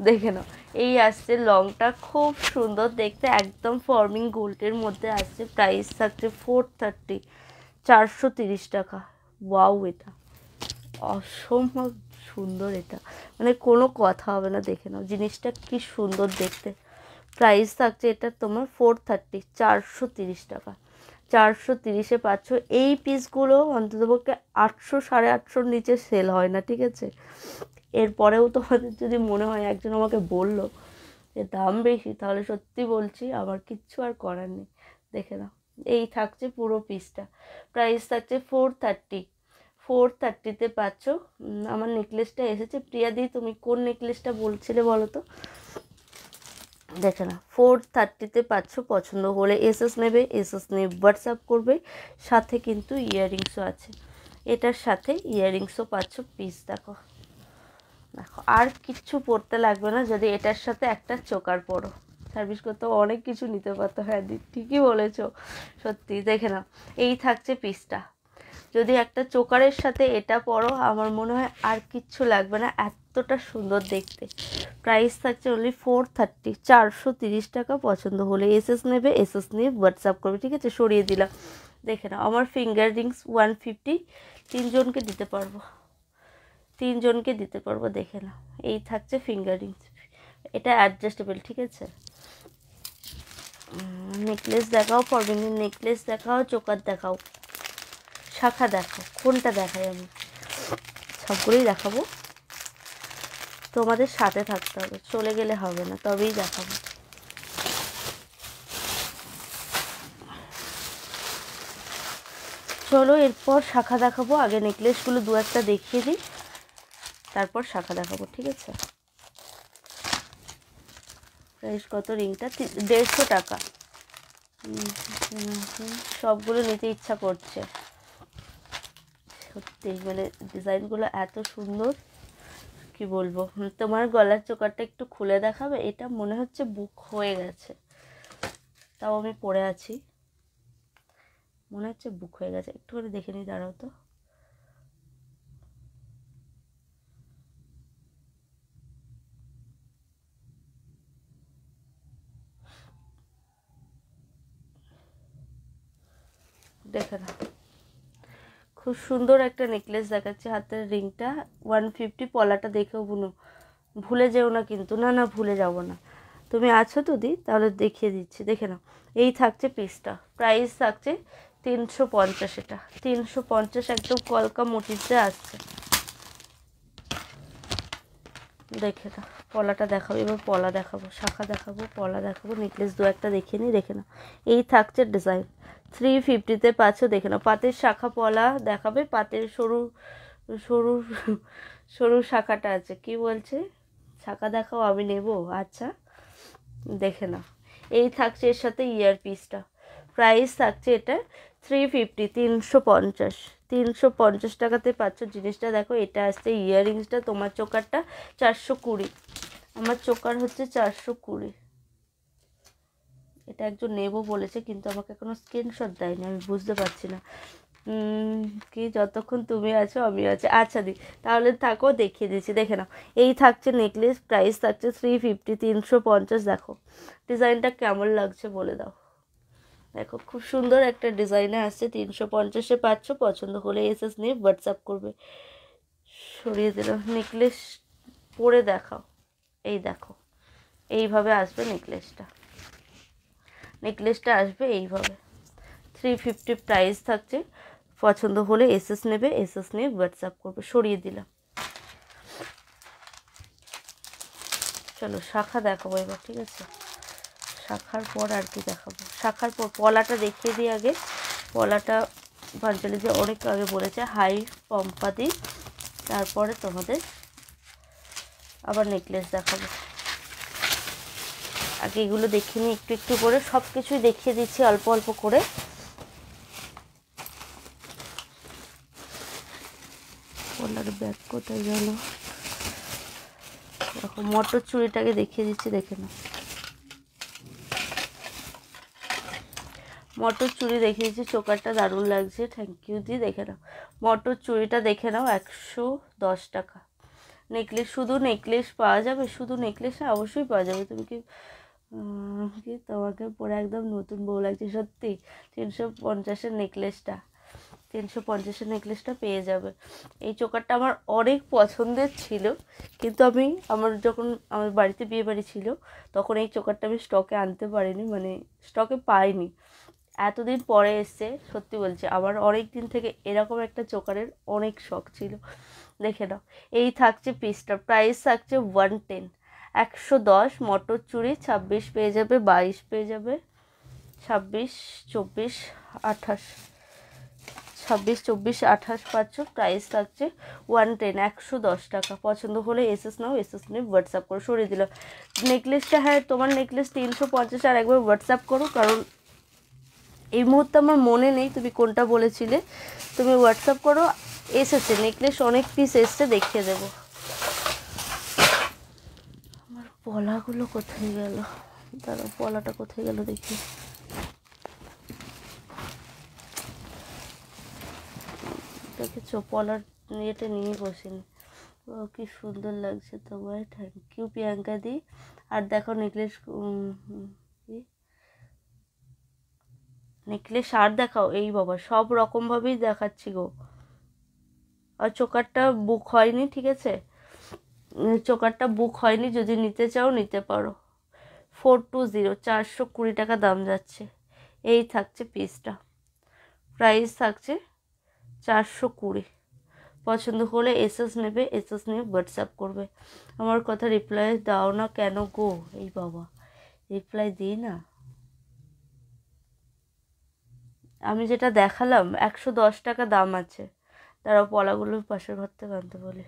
দেখে নাও, এই আসছে লংটা, খুব সুন্দর দেখতে, একদম ফর্মিং গোল্ডের মধ্যে আসছে। প্রাইস থাকছে 430, 430 টাকা। ওয়াও, এটা অসম্ভব সুন্দর, এটা মানে কোনো কথা হবে না। দেখে নাও জিনিসটা কি সুন্দর দেখতে। প্রাইস থাকছে এটা তোমার 430, 430 টাকা। 430-এ পাচ্ছ। এই পিসগুলো অন্ততপক্ষে 800, 850-র নিচে সেল হয় না, ঠিক আছে? এরপরেও তোমাদের যদি মনে হয়, একজন আমাকে বললো যে দাম বেশি, তাহলে সত্যি বলছি আমার কিচ্ছু আর করার নেই। দেখে নাও, এই থাকছে পুরো পিসটা। প্রাইস থাকছে 430, 430-তে পাচ্ছ। আমার নেকলেসটা এসেছে। প্রিয়াদি, তুমি কোন নেকলেসটা বলছিলে বলো তো? দেখে না, 430-তে পাচ্ছ। পছন্দ হলে এসএস নেবে, এসএস নিয়ে হোয়াটসঅ্যাপ করবে। সাথে কিন্তু ইয়াররিংসও আছে, এটার সাথে ইয়াররিংসও পাচ্ছ। পিস দেখো, দেখো আর কিচ্ছু পরতে লাগবে না যদি এটার সাথে একটা চোকার পরো। সার্ভিস করতে অনেক কিছু নিতে পারতো। হ্যাঁ দি, ঠিকই বলেছো, সত্যি। দেখে নাও, এই থাকছে পিসটা। যদি একটা চোকারের সাথে এটা পরো, আমার মনে হয় আর কিচ্ছু লাগবে না, এতটা সুন্দর দেখতে। প্রাইস থাকছে অনলি 430, 430 টাকা। পছন্দ হলে এসএস নেবে, এসএস নিয়ে হোয়াটসঅ্যাপ করবে, ঠিক আছে? সরিয়ে দিলাম। দেখে নাও, আমার ফিঙ্গার রিংস 150, 3জনকে দিতে পারবো, 3জনকে দিতে পারবো। দেখে নাও, এই থাকছে ফিঙ্গার রিংস। এটা অ্যাডজাস্টেবল, ঠিক আছে? নেকলেস দেখাও, পরবিনের নেকলেস দেখাও, চোকার দেখাও, শাখা দেখো, কোনটা দেখাই? আমি সবগুলোই দেখাবো। তোমাদের সাথে থাকতে হবে, চলে গেলে হবে না, তবেই দেখাবো। চলো এরপর শাখা দেখাবো। আগে নেকলেসগুলো দু একটা দেখিয়ে দিই, তারপর শাখা দেখাবো, ঠিক আছে? প্রাইস কত? রিংটা 150 টাকা। সবগুলো নিতে ইচ্ছা করছে সত্যি, মানে ডিজাইনগুলো এত সুন্দর, কি বলবো। তোমার গলার চোকারটা একটু খুলে দেখাবে? এটা মনে হচ্ছে বুক হয়ে গেছে, তাও আমি পরে আছি, মনে হচ্ছে বুক হয়ে গেছে। একটু করে দেখে নিই, দাঁড়াও তো। দেখে না, খুব সুন্দর একটা নেকলেস দেখাচ্ছে। হাতের রিংটা 150, পলাটা দেখেও ভুলে যেও না কিন্তু। না না, ভুলে যাব না। তুমি আছো তো দি, তাহলে দেখিয়ে দিচ্ছি। দেখে নাও, এই থাকছে পিসটা। প্রাইস থাকছে 350। এটা 350, একদম কলকা মোটিতে আসছে। দেখে নাও, পলাটা দেখাবো এবার, পলা দেখাবো, শাখা দেখাবো, পলা দেখাবো, নেকলেস দু একটা দেখিয়ে নিই। দেখে নাও, এই থাকছে ডিজাইন। 350-তে পাচ্ছ। দেখে নাও, পাতের শাখা পলা দেখাবে। পাতের সরু সরু সরু শাখাটা আছে। কি বলছে? শাখা দেখাও, আমি নেব। আচ্ছা, দেখে নাও, এই থাকছে এর সাথে ইয়ার পিসটা। প্রাইস থাকছে এটা 350, 350, 350 টাকাতে পাচ্ছ জিনিসটা। দেখো, এটা আসছে ইয়াররিংসটা। তোমার চোকারটা 420, আমার চোকার হচ্ছে 420। এটা একজন নেবো বলেছে, কিন্তু আমাকে এখনো স্ক্রিনশট দেয়নি, আমি বুঝতে পারছি না কি। যতক্ষণ তুমি আছো আমি আছি। আচ্ছা দি, তাহলে থাকো, দেখিয়ে দিচ্ছি। দেখে নাও, এই থাকছে নেকলেস। প্রাইস থাকছে 350, 350। দেখো ডিজাইনটা কেমন লাগছে বলে দাও। দেখো, খুব সুন্দর একটা ডিজাইনে আসছে। 350-এ পাচ্ছ। পছন্দ হলে এসএস নিয়ে হোয়াটসঅ্যাপ করবে। সরিয়ে দিলাম। নেকলেস পরে দেখাও। এই দেখো, এইভাবে আসবে নেকলেসটা। নেকলেসটা আসবে এইভাবে। 350 প্রাইস থাকছে। পছন্দ হলে এসএস নেবে, এসএস নিয়ে হোয়াটসঅ্যাপ করবে। সরিয়ে দিলাম। চলো শাখা দেখাবো এবার, ঠিক আছে? শাখার পর আর কি দেখাবো? শাখার পর পলাটা দেখিয়ে দিই আগে। পলাটা পাঞ্চালি যে অনেক আগে বলেছে, হাই পম্পা দি। তারপরে তোমাদের আবার নেকলেস দেখাবো। আগে এগুলো দেখে নিই একটু একটু করে, সব কিছুই দেখিয়ে দিচ্ছি অল্প অল্প করে। পলার ব্যাগ কোথায় গেল? দেখো মটর চুড়িটাকে দেখিয়ে দিচ্ছি, দেখে নাও। মটর চুড়ি দেখিয়ে দিচ্ছি, চোকারটা দারুণ লাগছে, থ্যাংক ইউ দি। দেখে নাও মটর চুড়িটা, দেখে নাও 110 টাকা। নেকলেস, শুধু নেকলেস পাওয়া যাবে, শুধু নেকলেস অবশ্যই পাওয়া যাবে। তুমি কি তোমাকে পরে একদম নতুন বউ লাগছে সত্যি। 350-এর নেকলেসটা, 350-এর নেকলেসটা পেয়ে যাবে। এই চোকারটা আমার অনেক পছন্দের ছিল, কিন্তু আমার যখন আমার বাড়িতে বিয়ে বাড়ি ছিল তখন এই চোকারটা আমি স্টকে আনতে পারিনি, মানে স্টকে পাইনি। এতদিন পরে এসছে, সত্যি বলছি আমার অনেক দিন থেকে এরকম একটা চোকারের অনেক শখ ছিল। দেখে নাও, এই থাকছে পিসটা, প্রাইস থাকছে 110, 110। মটর চুড়ি 26 পেয়ে যাবে, 22 পেয়ে যাবে, 26, 24, 28, 26, 24, 28 পাচ্ছ। প্রাইস থাকছে 110, 110 টাকা। পছন্দ হলে এসএস নাও, এসএস নিয়ে হোয়াটসঅ্যাপ করো। সরিয়ে দিলাম নেকলেসটা। হ্যাঁ তোমার নেকলেস 350, আর একবার হোয়াটসঅ্যাপ করো, কারণ এই মুহূর্তে আমার মনে নেই তুমি কোনটা বলেছিলে। তুমি হোয়াটসঅ্যাপ করো, এসেছে নেকলেস, অনেক পিস এসছে, দেখিয়ে দেবো। আমার পলাগুলো কোথায় গেল? দাঁড়াও, পলাটা কোথায় গেল দেখি। দেখেছো পলার ইয়েটা নিয়ে বসিনি। ও কি সুন্দর লাগছে তোমায়, থ্যাংক ইউ প্রিয়াঙ্কা দি। আর দেখো নেকলেস, নেকলেস আর দেখাও। এই বাবা, সব রকমভাবেই দেখাচ্ছি গো। আর চোকারটা বুক হয়নি, ঠিক আছে, চোকারটা বুক হয়নি, যদি নিতে চাও নিতে পারো। 420, 420 টাকা দাম যাচ্ছে। এই থাকছে পিসটা, প্রাইস থাকছে 420। পছন্দ হলে এসএস নেবে, এসএস নিয়ে হোয়াটসঅ্যাপ করবে। আমার কথা রিপ্লাই দাও না কেন গো? এই বাবা, রিপ্লাই দিই না। আমি যেটা দেখালাম 110 টাকা দাম আছে। তারা পলাগুলো পাশের ঘর থেকে আনতে বলে।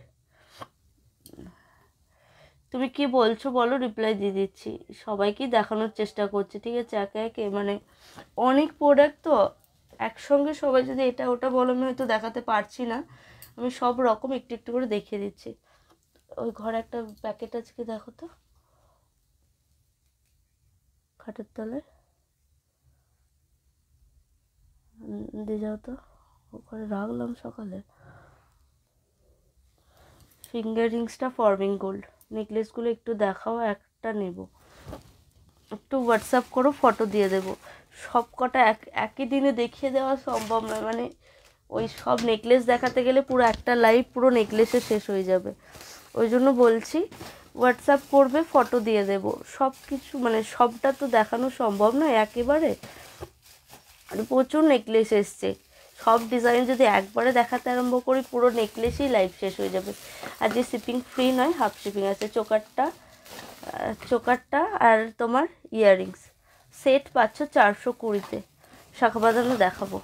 তুমি কি বলছো বলো, রিপ্লাই দিয়ে দিচ্ছি। সবাইকেই দেখানোর চেষ্টা করছি, ঠিক আছে, একে একে, মানে অনেক প্রোডাক্ট তো একসঙ্গে সবাই যদি এটা ওটা বলো আমি হয়তো দেখাতে পারছি না। আমি সব রকম একটু একটু করে দেখিয়ে দিচ্ছি। ওই ঘরে একটা প্যাকেট আছে, কি দেখো তো, খাটের তলায় দিয়ে যাও তো, ওখানে রাখলাম সকালে। ফিঙ্গার রিংসটা ফর্মিং গোল্ড, নেকলেসগুলো একটু দেখাও, একটা নেব, একটু হোয়াটসঅ্যাপ করো, ফটো দিয়ে দেবো। সব কটা একই দিনে দেখিয়ে দেওয়া সম্ভব নয়, মানে ওই সব নেকলেস দেখাতে গেলে পুরো একটা লাইভ পুরো নেকলেসে শেষ হয়ে যাবে। ওই জন্য বলছি হোয়াটসঅ্যাপ করবে, ফটো দিয়ে দেবো। সব কিছু মানে সবটা তো দেখানো সম্ভব নয় একেবারে, আর প্রচুর নেকলেস এসছে। সব ডিজাইন যদি একবারে দেখাতে আরম্ভ করি পুরো নেকলেসই লাইভ শেষ হয়ে যাবে। আর যে শিপিং ফ্রি নয়, হাফ শিপিং আছে। চোকারটা আর তোমার ইয়াররিংস সেট পাচ্ছ 420-তে। শাখা বাঁধানো দেখাবো,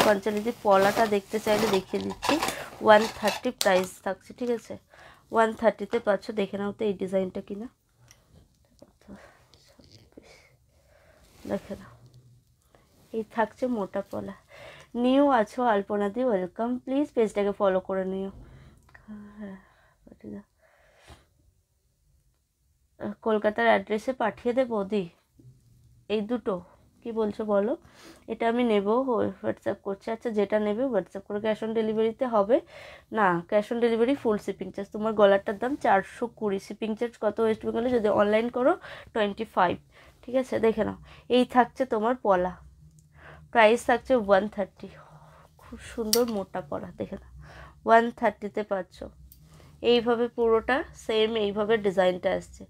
পঞ্চালিদি পলাটা দেখতে চাইলে দেখিয়ে দিচ্ছি। 130 প্রাইস থাকছে, ঠিক আছে, 130-তে পাচ্ছ। দেখে নাও তো এই ডিজাইনটা কিনা, দেখে নাও। এই থাকছে মোটা পলা। নিউ আছো আলপনা দি, ওয়েলকাম, প্লিজ পেজটাকে ফলো করে নিও। হ্যাঁ, কলকাতার অ্যাড্রেসে পাঠিয়ে দেবো দি। এই দুটো কি বলছো বলো? এটা আমি নেব, হোয়াটসঅ্যাপ করছি। আচ্ছা যেটা নেবে হোয়াটসঅ্যাপ করে। ক্যাশ অন ডেলিভারিতে হবে না, cash on delivery full shipping charge. তোমার গলাটার দাম 420, শিপিং চার্জ কত ওয়েস্ট বেঙ্গলে, যদি অনলাইন করো 25, ঠিক আছে। দেখে নাও, এই থাকছে তোমার পলা, প্রাইস থাকছে 130। খুব সুন্দর মোটা পলা, দেখে নাও 130-তে পাচ্ছ। এইভাবে পুরোটা সেম এইভাবে ডিজাইনটা আসছে,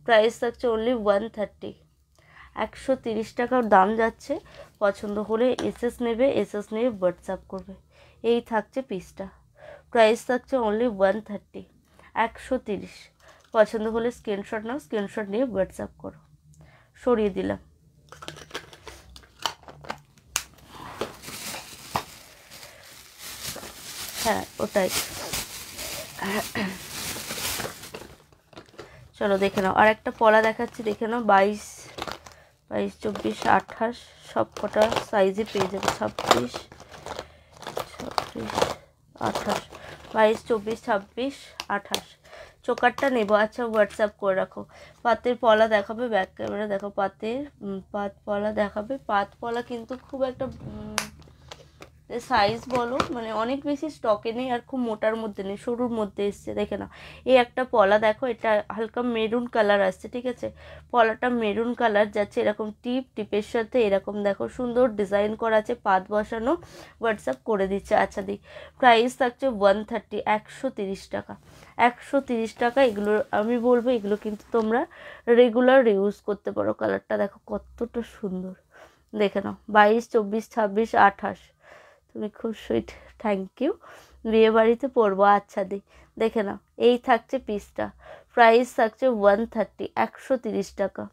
প্রাইস থাকছে অনলি 130, 130 টাকার দাম যাচ্ছে। পছন্দ হলে এসএস নেবে, এসএস নিয়ে হোয়াটসঅ্যাপ করবে। এই থাকছে পিসটা, প্রাইস থাকছে অনলি 130, 130। পছন্দ হলে স্ক্রিনশট নাও, স্ক্রিনশট নিয়ে হোয়াটসঅ্যাপ করো। সরিয়ে দিলাম। হ্যাঁ ওটাই। চলো দেখে নাও, আর একটা পলা দেখাচ্ছি, দেখে নাও। 22, 24, 28 সব কটা সাইজে পেয়ে যাবে। 26, 28, 22, 24, 26, 28 চোকারটা নেবো। আচ্ছা হোয়াটসঅ্যাপ করে রাখো। পাতের পলা দেখাবে, ব্যাক ক্যামেরা দেখো, পাতের পাত পলা দেখাবে। পাত পলা কিন্তু খুব একটা সাইজ বলো মানে অনেক বেশি স্টকে নেই, আর খুব মোটার মধ্যে নেই, সরুর মধ্যে এসছে। দেখে নাও, এই একটা পলা দেখো, এটা হালকা মেরুন কালার আসছে, ঠিক আছে। পলাটা মেরুন কালার যাচ্ছে, এরকম টিপের সাথে এরকম দেখো সুন্দর ডিজাইন করা আছে, পাত বসানো। হোয়াটসঅ্যাপ করে দিচ্ছে। আচ্ছা দি, প্রাইস থাকছে 130, 130 টাকা। 130 টাকা। এগুলো আমি বলবো, এগুলো কিন্তু তোমরা রেগুলার ইউজ করতে পারো। কালারটা দেখো কতটা সুন্দর, দেখে নাও। 22, 24, 26, 28 তুমি খুব সুইট, থ্যাংক ইউ। বিয়ে বাড়িতে পরবো। আচ্ছা দি, দেখে নাও, এই থাকছে পিসটা। প্রাইস থাকছে 130, 130 টাকা।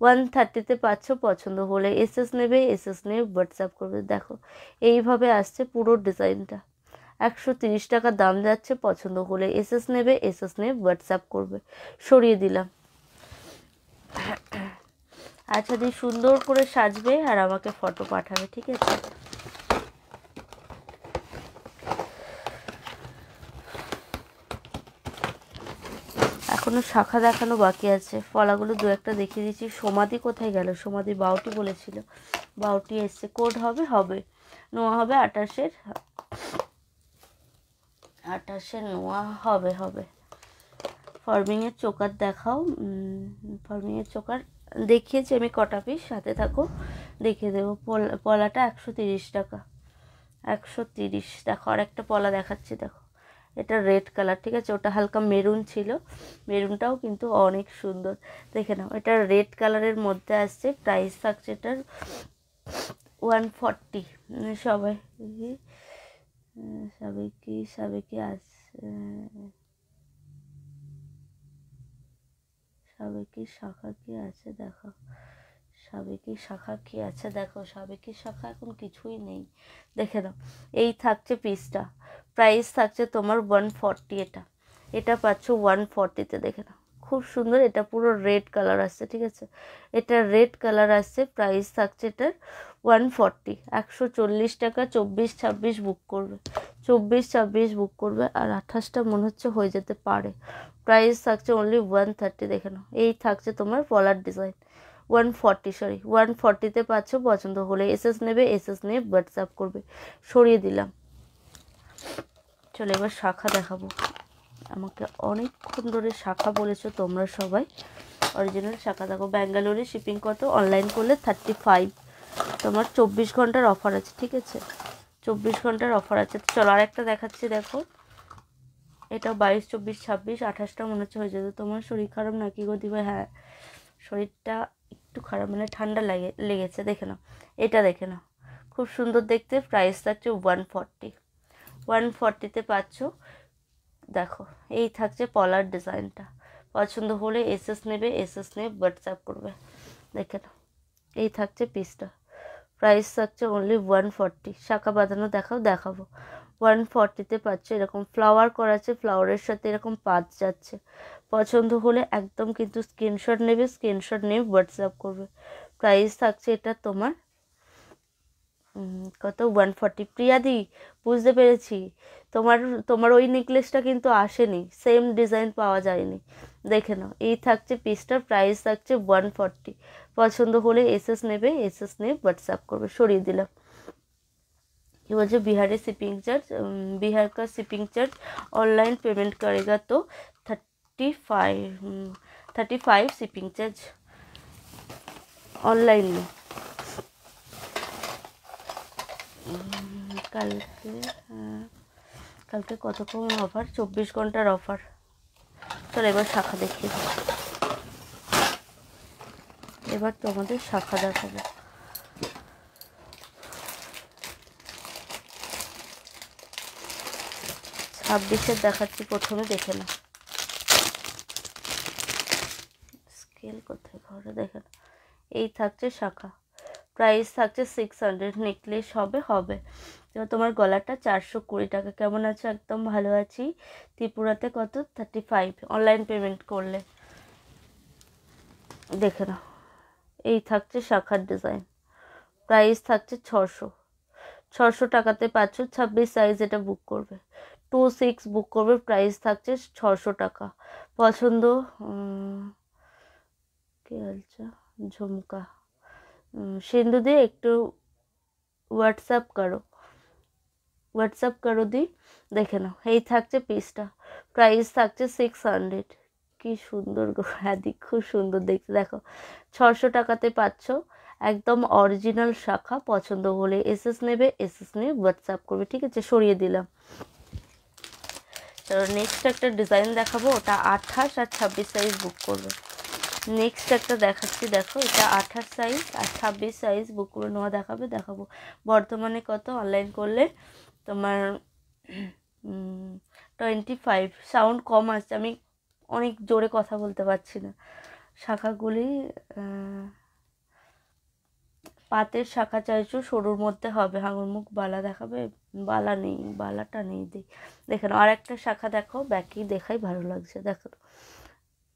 130-তে পাচ্ছ। পছন্দ হলে এসএস নেবে, এসএস নিয়ে হোয়াটসঅ্যাপ করবে। দেখো এইভাবে আসছে পুরো ডিজাইনটা। 130 টাকা দাম যাচ্ছে। পছন্দ হলে এসএস নেবে, এসএস নিয়ে হোয়াটসঅ্যাপ করবে। সরিয়ে দিলাম। আচ্ছা দি, সুন্দর করে সাজবে আর আমাকে ফটো পাঠাবে, ঠিক আছে। এখনো শাখা দেখানো বাকি আছে। ফলাগুলো দু একটা দেখিয়ে দিচ্ছি। সমাধি কোথায় গেল? সমাধি বাউটি বলেছিল, বাউটি এসছে। কোড হবে, হবে নোয়া হবে 28-এর নোয়া হবে, হবে। ফর্মিংয়ের চোকার দেখাও। ফর্মিংয়ের চোকার দেখিয়েছি আমি কটা পিস, সাথে থাকো দেখিয়ে দেবো। পলাটা 130 টাকা। 130। দেখো আর একটা পলা দেখাচ্ছি, দেখো এটা রেড কালার, ঠিক আছে। ওটা হালকা মেরুন ছিল, মেরুনটাও কিন্তু অনেক সুন্দর। দেখে নাও, এটা রেড কালারের মধ্যে আসছে। প্রাইস থাকছে এটার 140। সবাই সাবেকি আসছে, সাবেকি শাখা কি আছে দেখো। সাবেকি শাখা কি আছে দেখো। সাবেকি শাখা এখন কিছুই নেই, দেখে নাও। এই থাকছে পিসটা। প্রাইস থাকছে তোমার 140। এটা পাচ্ছ 140-তে, দেখে নাও খুব সুন্দর। এটা পুরো রেড কালার আসছে, ঠিক আছে। এটা রেড কালার আসছে। প্রাইস থাকছে এটার 140, 140 টাকা। 24, 26 বুক করবে, 24, 26 বুক করবে। আর 28টা মনে হচ্ছে হয়ে যেতে পারে। প্রাইস থাকছে অনলি 130। দেখে নাও, এই থাকছে তোমার পলার ডিজাইন। 140, সরি 140-তে পাচ্ছ। পছন্দ হলে এসএস নেবে, এসএস নিয়ে হোয়াটসঅ্যাপ করবে। সরিয়ে দিলাম। চলো এবার শাখা দেখাবো। আমাকে অনেকক্ষণ ধরে শাখা বলেছো তোমরা সবাই। অরিজিনাল শাখা দেখো। ব্যাঙ্গালোরে শিপিং কত? অনলাইন করলে 35। তোমার 24 ঘন্টার অফার আছে, ঠিক আছে। 24 ঘন্টার অফার আছে। চলো আরেকটা দেখাচ্ছি, দেখো এটা 22, 24, 26, 28টা মনে হচ্ছে হয়ে যাবে। তোমার শরীর খারাপ নাকি গো দিবা? হ্যাঁ, শরীরটা একটু খারাপ, মানে ঠান্ডা লেগেছে। দেখে নাও, এটা দেখে নাও খুব সুন্দর দেখতে। প্রাইস থাকছে 140। 140-তে পাচ্ছ। দেখো এই থাকছে পলার ডিজাইনটা। পছন্দ হলে এসএস নেবে, এসএস নিয়ে হোয়াটসঅ্যাপ করবে। দেখে নাও, এই থাকছে পিসটা। প্রাইস থাকছে অনলি 140। শাখা বাঁধানো দেখাবো। 140-তে পাচ্ছে। এরকম ফ্লাওয়ার করা আছে, ফ্লাওয়ারের সাথে এরকম পাত যাচ্ছে। পছন্দ হলে একদম কিন্তু স্ক্রিনশট নেবে, স্ক্রিনশট নিয়ে হোয়াটসঅ্যাপ করবে। প্রাইস থাকছে এটা তোমার কত? 140। প্রিয়াদি, বুঝতে পেরেছি। তোমার তোমার ওই নেকলেসটা কিন্তু আসেনি, সেম ডিজাইন পাওয়া যায়নি। দেখে নাও, এই থাকছে পিসটার। প্রাইস থাকছে 140। পছন্দ হলে এসএস নেবে, এসএস নিয়ে হোয়াটসঅ্যাপ করবে। সরিয়ে দিলাম। কি বলছে? बिहारी शिपिंग चार्ज, बिहार का शिपिंग चार्ज ऑनलाइन पेमेंट करेगा तो 35 शिपिंग चार्ज ऑनलाइन में। কালকে কালকে কতক্ষণ অফার? 24 ঘন্টার অফার। চলো এবার শাখা দেখিয়ে দিই। এবার তোমাদের শাখা দেখাবো। 26-এর দেখাচ্ছি প্রথমে, দেখে না। স্কেল কোথায় ঘরে? দেখে না, এই থাকছে শাখা। প্রাইস থাকছে 600। নেকলেস হবে, হবে। এবার তোমার গলাটা 420 টাকা। কেমন আছো? একদম ভালো আছি। ত্রিপুরাতে কত? 35 অনলাইন পেমেন্ট করলে। দেখে নাও, এই থাকছে শাখার ডিজাইন, প্রাইস থাকছে 600 টাকাতে পাচ্ছ। 26 সাইজ এটা বুক করবে, 26 বুক করবে, প্রাইস থাকছে 600 টাকা। পছন্দ কি বলছে, ঝুমকা সিন্ধু দিয়ে একটু হোয়াটসঅ্যাপ করো দি, দেখে নাও। এই থাকছে পিসটা, প্রাইস থাকছে 600। কি সুন্দর গো, হ্যাঁ দি খুব সুন্দর দেখতে, দেখো 600 টাকাতে পাচ্ছ, একদম অরিজিনাল শাখা। পছন্দ হলে এসএস নেবে, এসএস নিয়ে হোয়াটসঅ্যাপ করবে, ঠিক আছে, সরিয়ে দিলাম। তো নেক্সট একটা ডিজাইন দেখাবো, ওটা 28 আর 26 সাইজ বুক করবে। নেক্সট একটা দেখাচ্ছি, দেখো এটা 28 সাইজ আর 26 সাইজ বুক করে নেওয়া দেখাবো। বর্তমানে কত অনলাইন করলে তোমার 25। সাউন্ড কম আসছে, আমি অনেক জোরে কথা বলতে পারছি না। শাখাগুলি পাতের শাখা চাইছো, সরুর মধ্যে হবে, হাঙর মুখ বালা দেখাবে, বালাটা নেই দেখে নাও। আর একটা শাখা দেখো, ব্যাকেই দেখাই, ভালো লাগছে, দেখো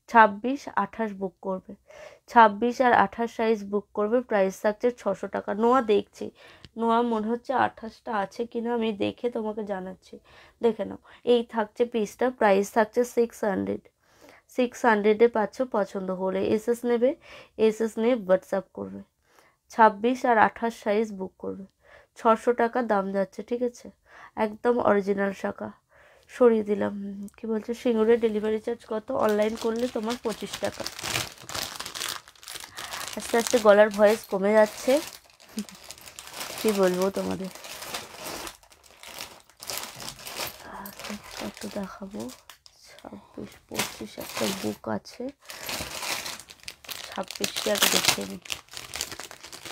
26 28 বুক করবে, 26 আর 28 সাইজ বুক করবে, প্রাইস থাকছে 600 টাকা। নোয়া দেখছি, নোয়া মনে হচ্ছে 28টা আছে কিনা আমি দেখে তোমাকে জানাচ্ছি, দেখে নাও। এই থাকছে পিসটা, প্রাইস থাকছে 600 পাচ্ছ। পছন্দ হলে এসএস নেবে, এসএস নিয়ে হোয়াটসঅ্যাপ করবে। 26 আর 28 সাইজ বুক করবে, 600 টাকা দাম যাচ্ছে, ঠিক আছে, একদম অরিজিনাল শাখা। সরিয়ে দিলাম। কি বলছো, সিঙ্গুরের ডেলিভারি চার্জ কত? অনলাইন করলে তোমার 25 টাকা। আস্তে আস্তে গলার ভয়েস কমে যাচ্ছে, কি বলবো তোমাদের। একটু দেখাবো, 26 25 একটা বুক আছে, 26কে আগে দেখিয়ে নিই।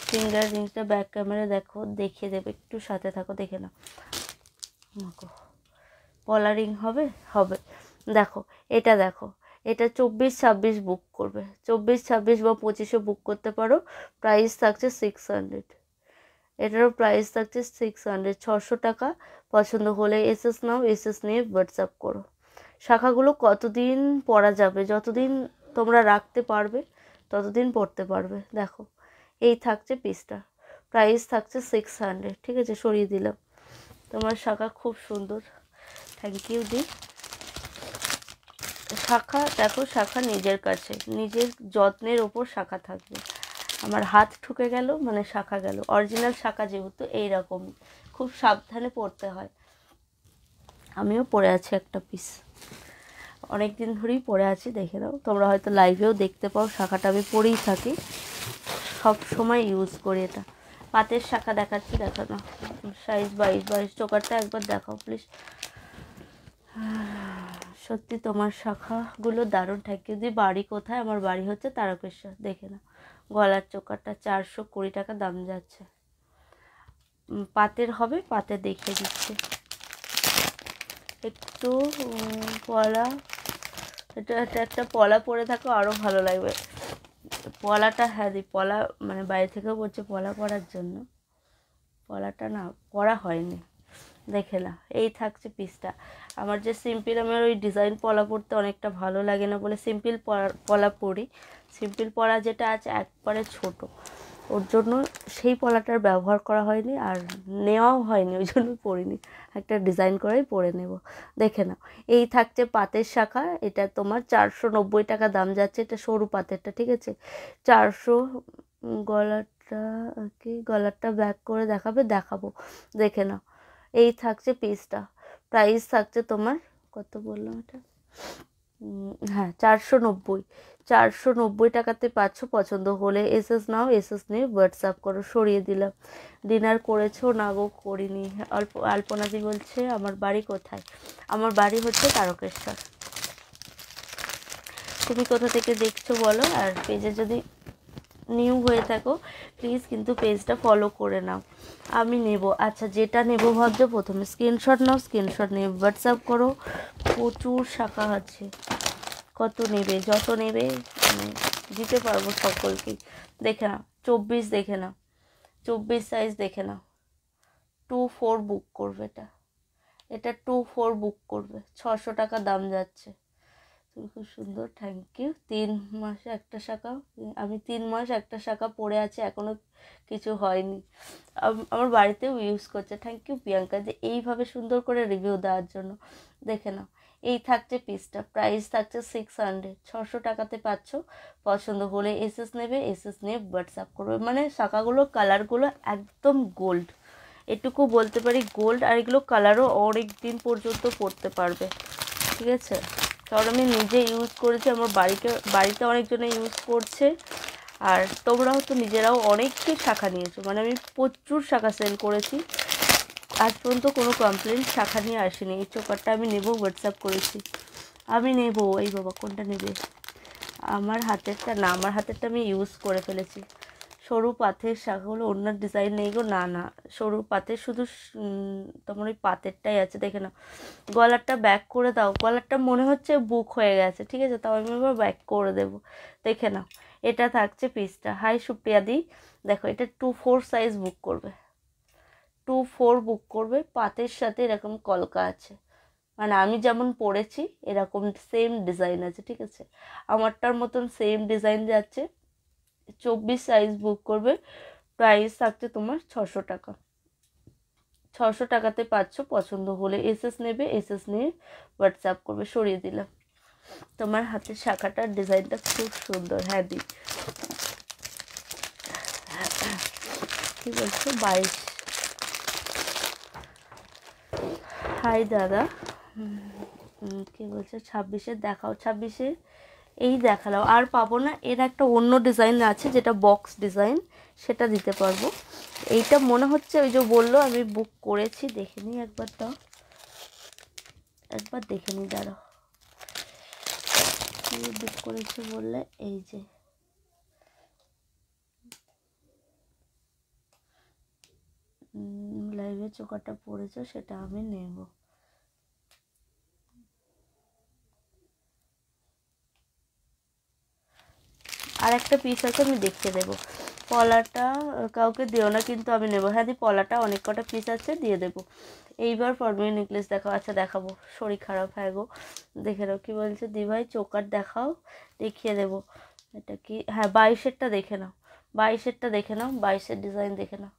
ফিঙ্গার রিংটা ব্যাক ক্যামেরা দেখো, দেখিয়ে দেবে, একটু সাথে থাকো, দেখে নাও। পলা রিং হবে, দেখো এটা, দেখো এটা 24 26 বুক করবে, 24 26 বা 25-এ বুক করতে পারো। প্রাইস থাকছে 600, এটারও প্রাইস থাকছে 600, 600 টাকা। পছন্দ হলে এসএস নাও, এসএস নিয়ে হোয়াটসঅ্যাপ করো। শাখাগুলো কতদিন পরা যাবে, যতদিন তোমরা রাখতে পারবে ততদিন পরতে পারবে। দেখো এই থাকছে পিসটা, প্রাইস থাকছে 600, ঠিক আছে, সরিয়ে দিলাম। তোমার শাখা খুব সুন্দর, থ্যাংক ইউ দি। শাখা দেখো, শাখা নিজের কাছে, নিজের যত্নের ওপর শাখা থাকবে। আমার হাত ঠুকে গেল মানে শাখা গেল, অরিজিনাল শাখা যেহেতু এইরকম খুব সাবধানে পরতে হয়। আমিও পরে আছি একটা পিস, অনেক দিন ধরেই পরে আছি, দেখে নাও। তোমরা হয়তো লাইভেও দেখতে পাও, শাখাটা আমি পরেই থাকি, সব সময় ইউজ করি এটা। পাতের শাখা দেখাচ্ছি, দেখো না, সাইজ 22 চোকারটা একবার দেখাও প্লিজ। সত্যি তোমার শাখাগুলো দারুণ থাকে। যদি বাড়ি কোথায়, আমার বাড়ি হচ্ছে তারকেশ্বর, দেখে না। গলার চোকারটা 420 টাকা দাম যাচ্ছে। পাতের হবে, পাতে দেখিয়ে দিচ্ছে একটু পলা, এটা একটা পলা পরে থাকো আরও ভালো লাগবে। পলাটা হ্যাঁ দি, পলা মানে বাইরে থেকেও বলছে পলা পরার জন্য, পলাটা না পরা হয়নি, দেখে না। এই থাকছে পিসটা। আমার যে সিম্পল, আমার ওই ডিজাইন পলা পরতে অনেকটা ভালো লাগে না বলে সিম্পল পলা পরি। সিম্পল পলা যেটা আছে একবারে ছোট, ওর জন্য সেই পলাটার ব্যবহার করা হয়নি আর নেওয়াও হয়নি, ওই জন্য পরিনি। একটা ডিজাইন করেই পরে নেব, দেখে নাও। এই থাকছে পাতের শাখা, এটা তোমার 490 টাকা দাম যাচ্ছে, এটা সরু পাতেরটা, ঠিক আছে, 400। গলারটা ব্যাক করে দেখাবো, দেখে নাও। এই থাকছে পিসটা, প্রাইস থাকছে তোমার কত বললাম এটা, হ্যাঁ 490 টাকাতে পাচ্ছ। পছন্দ হলে এসএস নাও, এসএস নিয়ে হোয়াটসঅ্যাপ করো। সরিয়ে দিলাম। ডিনার করেছো? না গো করিনি। আলপনাদি বলছে আমার বাড়ি কোথায়? আমার বাড়ি হচ্ছে তারকেশ্বর। তুমি কোথা থেকে দেখছো বলো, আর পেজে যদি নিউ হয়ে থাকো প্লিজ কিন্তু পেজটা ফলো করে নাও। আমি নেব, আচ্ছা যেটা নেব ভাবছো প্রথমে স্ক্রিনশট নাও, স্ক্রিনশট নিয়ে হোয়াটসঅ্যাপ করো। প্রচুর শাখা আছে, কত নেবে, যত নেবে দিতে পারবো সকলকেই। দেখে নাও 24, দেখে নাও 24 সাইজ, দেখে নাও 24 বুক করবে, এটা 24 বুক করবে, 600 টাকা দাম যাচ্ছে। তুমি খুব সুন্দর, থ্যাংক ইউ। 3 মাসে একটা শাখা, আমি 3 মাস একটা শাখা পরে আছে, এখনও কিছু হয়নি। আমার বাড়িতেও ইউজ করছে। থ্যাংক ইউ প্রিয়াঙ্কা যে এইভাবে সুন্দর করে রিভিউ দেওয়ার জন্য। দেখে নাও, এই থাকছে পিসটা, প্রাইস থাকছে 600, 600 টাকাতে পাচ্ছ। পছন্দ হলে এসএস নেবে, এসএস নিয়ে হোয়াটসঅ্যাপ করবে। মানে শাখাগুলো কালারগুলো একদম গোল্ড, এটুকু বলতে পারি গোল্ড। আর এগুলো কালারও অনেক দিন পর্যন্ত পরতে পারবে, ঠিক আছে? কারণ আমি নিজে ইউজ করেছি, আমার বাড়িতে অনেকজনে ইউজ করছে, আর তোমরাও তো নিজেরাও অনেককে শাখা নিয়েছো। মানে আমি প্রচুর শাখা সেল করেছি, আজ পর্যন্ত কোনো কমপ্লেন শাখা নিয়ে আসেনি। এই চোকারটা আমি নেবো, হোয়াটসঅ্যাপ করেছি, আমি নেবো। এই বাবা, কোনটা নেবে? আমার হাতেরটা না, আমার হাতেরটা আমি ইউজ করে ফেলেছি। সরু পাতের শাখাগুলো, অন্য ডিজাইন নেই গো, না না, সরু পাতের শুধু তোমার ওই পাতেরটাই আছে। দেখে নাও, গলারটা ব্যাক করে দাও। গলারটা মনে হচ্ছে বুক হয়ে গেছে, ঠিক আছে? তাও আমি এবার ব্যাক করে দেবো। দেখে নাও, এটা থাকছে পিসটা। হাই সুপ্রিয়া দি, দেখো এটা 2-4 সাইজ বুক করবে, 2-4 বুক করবে। পাতের সাথে এরকম কলকা আছে, মানে আমি যেমন পরেছি এরকম সেম ডিজাইন আছে, ঠিক আছে? আমারটার মতন সেম ডিজাইন যাচ্ছে। 24 সাইজ বুক করবে, প্রাইস থাকছে তোমার 600 টাকা। 600 টাকাতে পাচ্ছ। পছন্দ হলে এসএস নেবে, এসএস নিয়ে হোয়াটসঅ্যাপ করবে। সরিয়ে দিলাম। তোমার হাতের শাখাটার ডিজাইনটা খুব সুন্দর। হ্যাঁ দি, কি বলছো? 22। হাই দাদা, কি বলছো? 26-এ দেখাও। 26-এ এই দেখালাও, আর পাবো না। এর একটা অন্য ডিজাইন আছে যেটা বক্স ডিজাইন, সেটা দিতে পারবো। এইটা মনে হচ্ছে ওই যে বললো আমি বুক করেছি, দেখে নিই একবার। দাও, একবার দেখে নিই, দাঁড়াও। বুক করেছি বললে, এই যে লাইভে চোকাটা পড়েছো, সেটা আমি নেব। আর একটা পিস আছে, আমি দেখিয়ে দেবো। পলাটা কাউকে দিও না, কিন্তু আমি নেবো। হ্যাঁ দি, পলাটা অনেক কটা পিস আছে, দিয়ে দেবো। এইবার ফরমিন নেকলেস দেখাও। আচ্ছা দেখাবো, শরীর খারাপ। হ্যাঁ গো, দেখে নাও। কী বলছে দি ভাই? চোকার দেখাও, দেখিয়ে দেবো। এটা কি? হ্যাঁ, 22-এরটা দেখে নাও, 22-এরটা দেখে নাও, 22-এর ডিজাইন দেখে নাও।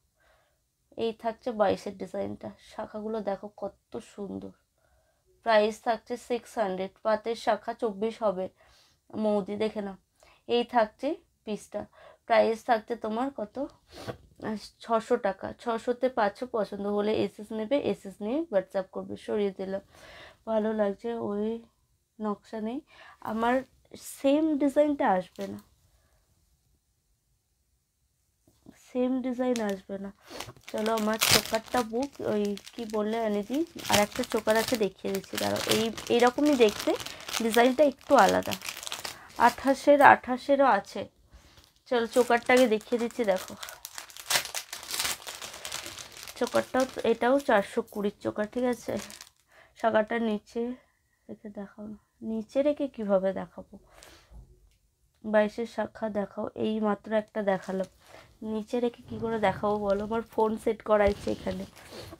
এই থাকছে 22-এর ডিজাইনটা। শাখাগুলো দেখো কত সুন্দর। প্রাইস থাকছে 600, পাতের শাখা 24 হবে মৌদি, দেখে নাও। এই থাকছে পিসটা, প্রাইস থাকছে তোমার কত? 600 টাকা। 600-তে পাচ্ছ। পছন্দ হলে এসএস নেবে, এসএস নিয়ে হোয়াটসঅ্যাপ করবে। সরিয়ে দিলাম। ভালো লাগছে, ওই নকশা নেই। আমার সেম ডিজাইনটা আসবে না, সেম ডিজাইন আসবে না। চলো, আমার চোকারটা বুক। ওই কি বললে অনিদি, আর একটা চোকার আছে, দেখিয়ে দিচ্ছি, দাঁড়াও। এইরকমই দেখতে, ডিজাইনটা একটু আলাদা। 28-এরও আছে। চলো চোকারটাকে দেখিয়ে দিচ্ছি, দেখো। চোকারটাও, এটাও 420 চোকার, ঠিক আছে? শাখাটার নিচে রেখে দেখাও। নিচে রেখে কিভাবে দেখাবো? 22-এর শাখা দেখাও। এই মাত্র একটা দেখালাম, নিচে রেখে কি করে দেখাবো বলো? আমার ফোন সেট করাইছে এখানে।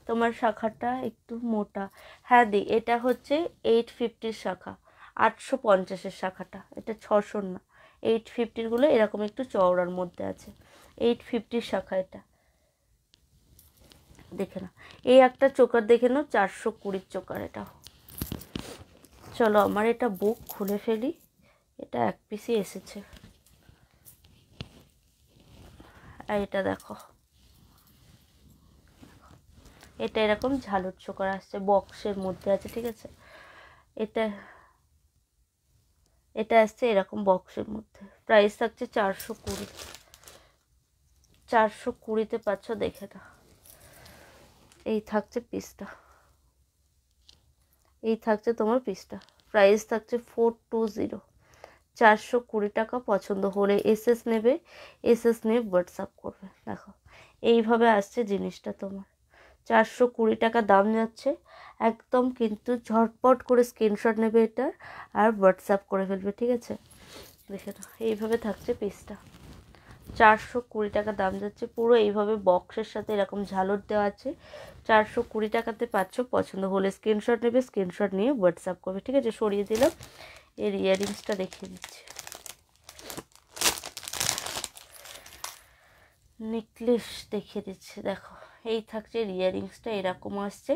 তোমার শাখাটা একটু মোটা। হ্যাঁ দি, এটা হচ্ছে 850-র শাখা, 850-এর শাখাটা। এটা 600 না, 850-গুলো এরকম একটু চওড়ার মধ্যে আছে। 850-র শাখা এটা, দেখে নাও। এই একটা চোকার দেখে নাও, 420 চোকার এটা। চলো, আমার এটা বুক খুলে ফেলি। এটা এক পিসই এসেছে। আর এটা দেখো, এটা এরকম ঝালুর চোকার আসছে, বক্সের মধ্যে আছে, ঠিক আছে? এটা এটা আসছে এরকম বক্সের মধ্যে। প্রাইস থাকছে 420। 420-তে পাচ্ছ, দেখে না। এই থাকছে পিসটা, এই থাকছে তোমার পিসটা। প্রাইস থাকছে 420, 420 টাকা। পছন্দ হলে এসএস নেবে, এসএস নিয়ে হোয়াটসঅ্যাপ করবে। দেখো, এইভাবে আসছে জিনিসটা তোমার। 420 টাকা দাম যাচ্ছে একদম, কিন্তু ঝটপট করে স্ক্রিনশট নেবে এটা, আর হোয়াটসঅ্যাপ করে ফেলবে, ঠিক আছে? দেখে নাও, এইভাবে থাকছে পিসটা। 420 টাকা দাম যাচ্ছে। পুরো এইভাবে বক্সের সাথে এরকম ঝালর দেওয়া আছে। 420 টাকাতে পাচ্ছ। পছন্দ হলে স্ক্রিনশট নেবে, স্ক্রিনশট নিয়ে হোয়াটসঅ্যাপ করবে, ঠিক আছে? সরিয়ে দিলাম। এর ইয়াররিংসটা দেখিয়ে দিচ্ছি। নেকলেস দেখিয়ে দিচ্ছি, দেখো এই থাকছে ইয়াররিংসটা, এরকম আসছে,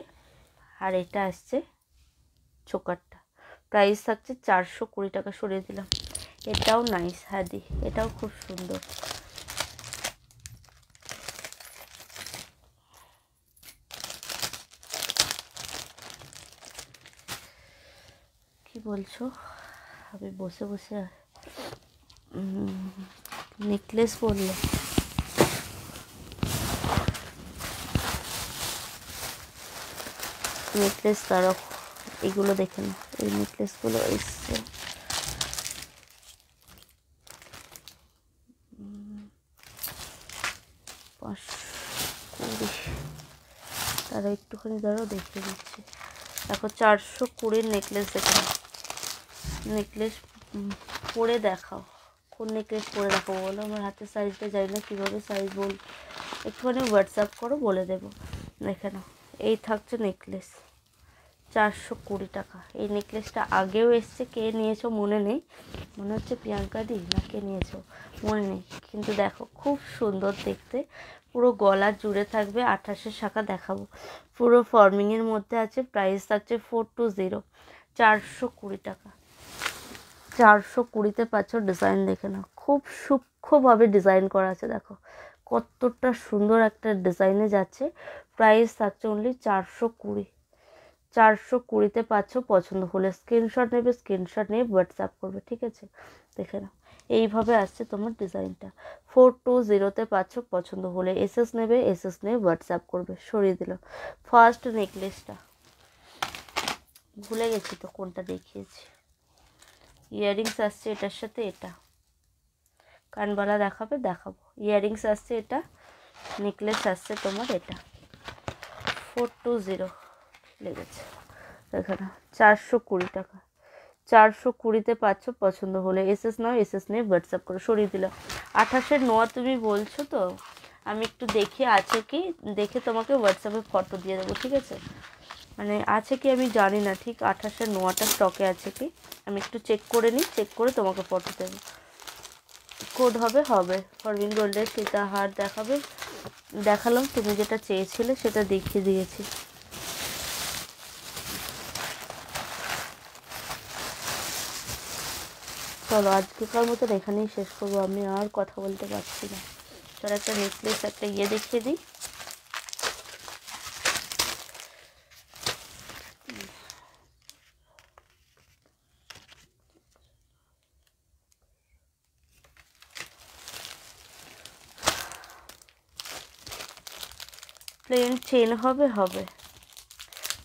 আর এটা আসছে চোকারটা। প্রাইস থাকছে 420 টাকা। সরিয়ে দিলাম। এটাও নাইস হাদি, এটাও খুব সুন্দর। কি বলছো? আমি বসে বসে নেকলেস পরলে নেকলেস তারা এগুলো দেখে না, এই নেকলেসগুলো এসছে তারা একটুখানি দাঁড়াও দেখিয়ে দিচ্ছি। দেখো 420 নেকলেস। দেখে নেকলেস পরে দেখাও, কোন নেকলেস পরে দেখাবো বলো? আমার হাতের সাইজটা জানি না, কীভাবে সাইজ বল, একটুখানি হোয়াটসঅ্যাপ করো, বলে দেবো। দেখে নাও, এই থাকছে নেকলেস 420 টাকা। এই নেকলেসটা আগেও এসছে, কে নিয়েছো মনে নেই, মনে হচ্ছে প্রিয়াঙ্কা দি না কে নিয়েছো মনে নেই, কিন্তু দেখো খুব সুন্দর দেখতে, পুরো গলা জুড়ে থাকবে। 28 শাখা দেখাবো, পুরো ফর্মিংয়ের মধ্যে আছে। প্রাইস থাকছে 420, 420 টাকা। 420-তে পাচ্ছ। ডিজাইন দেখে নাও, খুব সূক্ষ্মভাবে ডিজাইন করা আছে, দেখো কতটা সুন্দর একটা ডিজাইনে যাচ্ছে। প্রাইস থাকছে অনলি 420। 420-তে পাচ্ছ। পছন্দ হলে স্ক্রিনশট নেবে, স্ক্রিনশট নিয়ে হোয়াটসঅ্যাপ করবে, ঠিক আছে? দেখে নাও, এইভাবে আসছে তোমার ডিজাইনটা। 420-তে পাচ্ছ। পছন্দ হলে এসএস নেবে, এসএস নিয়ে হোয়াটসঅ্যাপ করবে। সরিয়ে দিল। ফার্স্ট নেকলেসটা ভুলে গেছি তো কোনটা দেখিয়েছি। ইয়াররিংস আসছে এটার সাথে, এটা কানবালা দেখাবো। ইয়াররিংস আসছে এটা, নেকলেস আসছে তোমার এটা। 420 লেগেছে। দেখো না, 420 টাকা। 420-তে পাচ্ছ। পছন্দ হলে এসএস নাও, এসএস নিয়ে হোয়াটসঅ্যাপ করে। সরিয়ে দিলাম। 28-এর নোয়া তুমি বলছো তো, আমি একটু দেখে আছে কি, দেখে তোমাকে হোয়াটসঅ্যাপে ফটো দিয়ে দেবো, ঠিক আছে? মানে আছে কি আমি জানি না ঠিক, 28-এর নোয়াটা স্টকে আছে কি, আমি একটু চেক করে নিই, চেক করে তোমাকে ফটো দেবো। কোড হবে ফরবিন গোল্ডের সীতাহার দেখাবে, দেখালাম, তুমি যেটা চেয়েছিলে সেটা দেখিয়ে দিয়েছি। চলো আজকেকার মতন এখানেই শেষ করবো, আমি আর কথা বলতে পারছি না। চলো একটা নেকলেস, একটা ইয়ে দেখিয়ে দিই। প্লেন চেন হবে।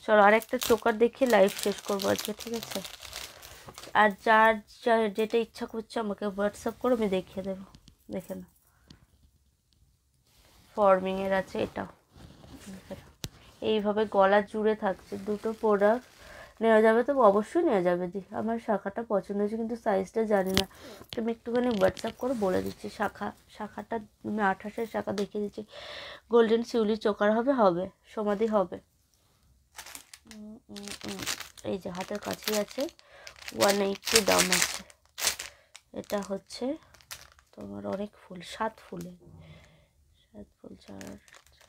চলো আর একটা চোকার দেখিয়ে লাইভ শেষ করবো আজকে, ঠিক আছে? আর যার যেটা ইচ্ছা করছে আমাকে হোয়াটসঅ্যাপ করো, আমি দেখিয়ে দেবো। দেখে না, ফর্মিংয়ের আছে এটাও। এইভাবে গলা জুড়ে থাকছে। দুটো প্রোডাক্ট নেওয়া যাবে তো অবশ্যই নেওয়া যাবে। দি আমার শাখাটা পছন্দ হয়েছে, কিন্তু সাইজটা জানি না, তুমি একটুখানি হোয়াটসঅ্যাপ করে বলে দিচ্ছি। শাখাটা আমি 28-এর শাখা দেখিয়ে দিচ্ছি। গোল্ডেন শিউলি চোকার হবে, সমাধি হবে। এই যে হাতের কাছেই আছে, 180 দাম আছে। এটা হচ্ছে তোমার অনেক ফুল, 7 ফুল 4,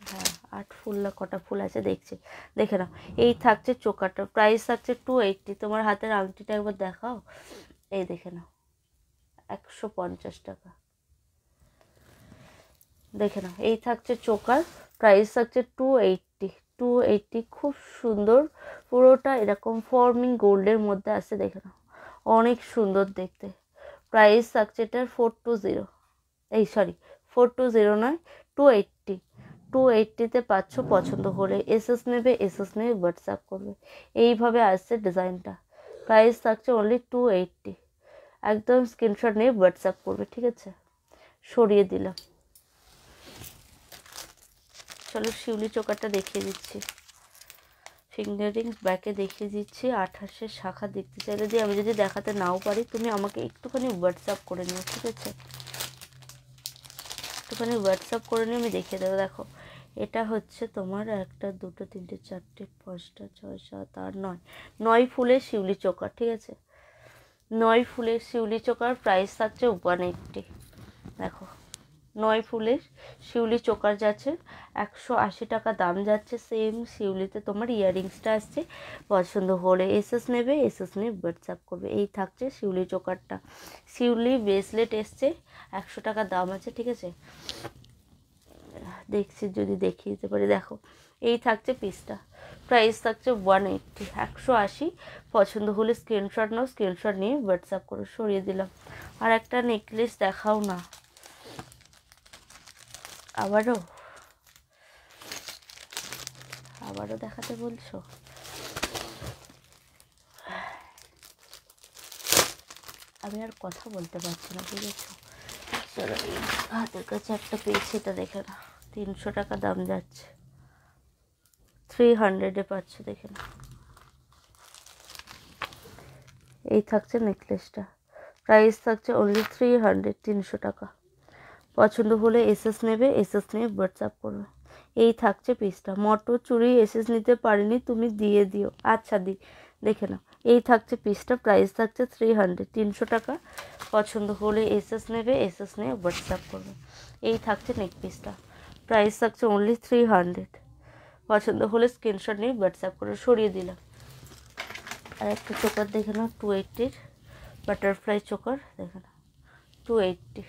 হ্যাঁ 8 ফুল না কটা ফুল আছে দেখছি, দেখে নাও। এই থাকছে চোকারটা, প্রাইস থাকছে 280। তোমার হাতের আংটিটা একবার দেখাও, এই দেখে নাও 150 টাকা। দেখে নাও, এই থাকছে চোকার, প্রাইস থাকছে 280। খুব সুন্দর, পুরোটা এরকম ফর্মিং গোল্ডের মধ্যে আছে, দেখে নাও অনেক সুন্দর দেখতে। প্রাইস থাকছে এটার 420, এই সরি 420 নয়, 280। 280-তে পাচ্ছ। পছন্দ হলে এসএস নেবে, এসএস নিয়ে হোয়াটসঅ্যাপ করবে। এইভাবে আসছে ডিজাইনটা। প্রাইস থাকছে অনলি 280। একদম স্ক্রিনশট নিয়ে হোয়াটসঅ্যাপ করবে, ঠিক আছে? সরিয়ে দিলাম। চলো শিউলি চোকারটা দেখিয়ে দিচ্ছি, ফিঙ্গারিং ব্যাকে দেখিয়ে দিচ্ছি। 28-এর শাখা দেখতে চাইলে দিয়ে আমি যদি দেখাতে নাও পারি, তুমি আমাকে একটুখানি হোয়াটসঅ্যাপ করে নিও, ঠিক আছে? একটুখানি হোয়াটসঅ্যাপ করে নিয়ে আমি দেখিয়ে দেবো। দেখো এটা হচ্ছে তোমার 1 2 3 4 5 6 7 8 9 ফুলের শিউলি চোকার, ঠিক আছে? 9 ফুলের শিউলি চোকার প্রাইস থাকছে 180। দেখো 9 ফুলের শিউলি চোকার যাচ্ছে 180 টাকা দাম যাচ্ছে। সেম শিউলিতে তোমার ইয়াররিংসটা আসছে। পছন্দ হলে এসএস নেবে, এসএস নিয়ে হোয়াটসঅ্যাপ করবে। এই থাকছে শিউলি চোকারটা। শিউলি ব্রেসলেট এসছে 100 টাকা দাম আছে, ঠিক আছে। দেখছি যদি দেখিয়ে দিতে পারি। দেখো এই থাকছে পিসটা, প্রাইস থাকছে 180, 180। পছন্দ হলে স্ক্রিনশট নাও, স্ক্রিনশট নিয়ে হোয়াটসঅ্যাপ করো। সরিয়ে দিলাম। আর একটা নেকলেস দেখাও না। আবারও দেখাতে বলছো? আমি আর কথা বলতে পারছি না, বুঝেছো? চলো হাতের কাছে একটা পেয়েছি, এটা দেখে না। 300 টাকা দাম যাচ্ছে, 300-এ পাচ্ছ, দেখে না। এই থাকছে নেকলেসটা, প্রাইস থাকছে অনলি 300, 300 টাকা। পছন্দ হলে এসএস নেবে, এসএস নিয়ে হোয়াটসঅ্যাপ করবে। এই থাকছে পিসটা। মটর চুড়ি এসএস নিতে পারিনি, তুমি দিয়ে দিও। আচ্ছা দেখে নাও। এই থাকছে পিসটা, প্রাইস থাকছে 300, 300 টাকা। পছন্দ হলে এসএস নেবে, এসএস নিয়ে হোয়াটসঅ্যাপ করবে। এই থাকছে নেক পিসটা, প্রাইস থাকছে অনলি 300। পছন্দ হলে স্ক্রিনশট নিয়ে হোয়াটসঅ্যাপ করে। সরিয়ে দিলাম। আর একটা চোকার দেখে নাও, 280-র বাটারফ্লাই চোকার, দেখে নাও 280।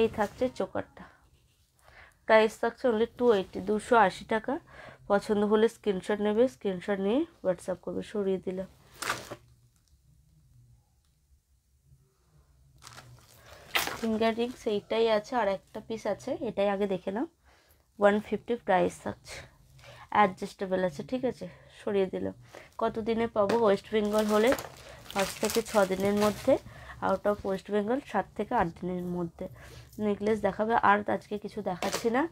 এই থাকছে চোকারটা, প্রাইস থাকছে অনলি 280, 280 টাকা। পছন্দ হলে স্ক্রিনশট নেবে, স্ক্রিনশট নিয়ে হোয়াটসঅ্যাপ করবে। সরিয়ে দিলাম। ফিঙ্গার রিংস এইটাই আছে, আর একটা পিস আছে, এটাই আগে দেখে নাও। 150 প্রাইস থাকছে, অ্যাডজাস্টেবল আছে, ঠিক আছে। সরিয়ে দিলাম। কত দিনে পাবো? ওয়েস্ট বেঙ্গল হলে 5 থেকে 6 দিনের মধ্যে, আউট অফ ওয়েস্ট বেঙ্গল 7 থেকে 8 দিনের মধ্যে নেকলেস দেখাবে। আর আজকে কিছু দেখাচ্ছি না,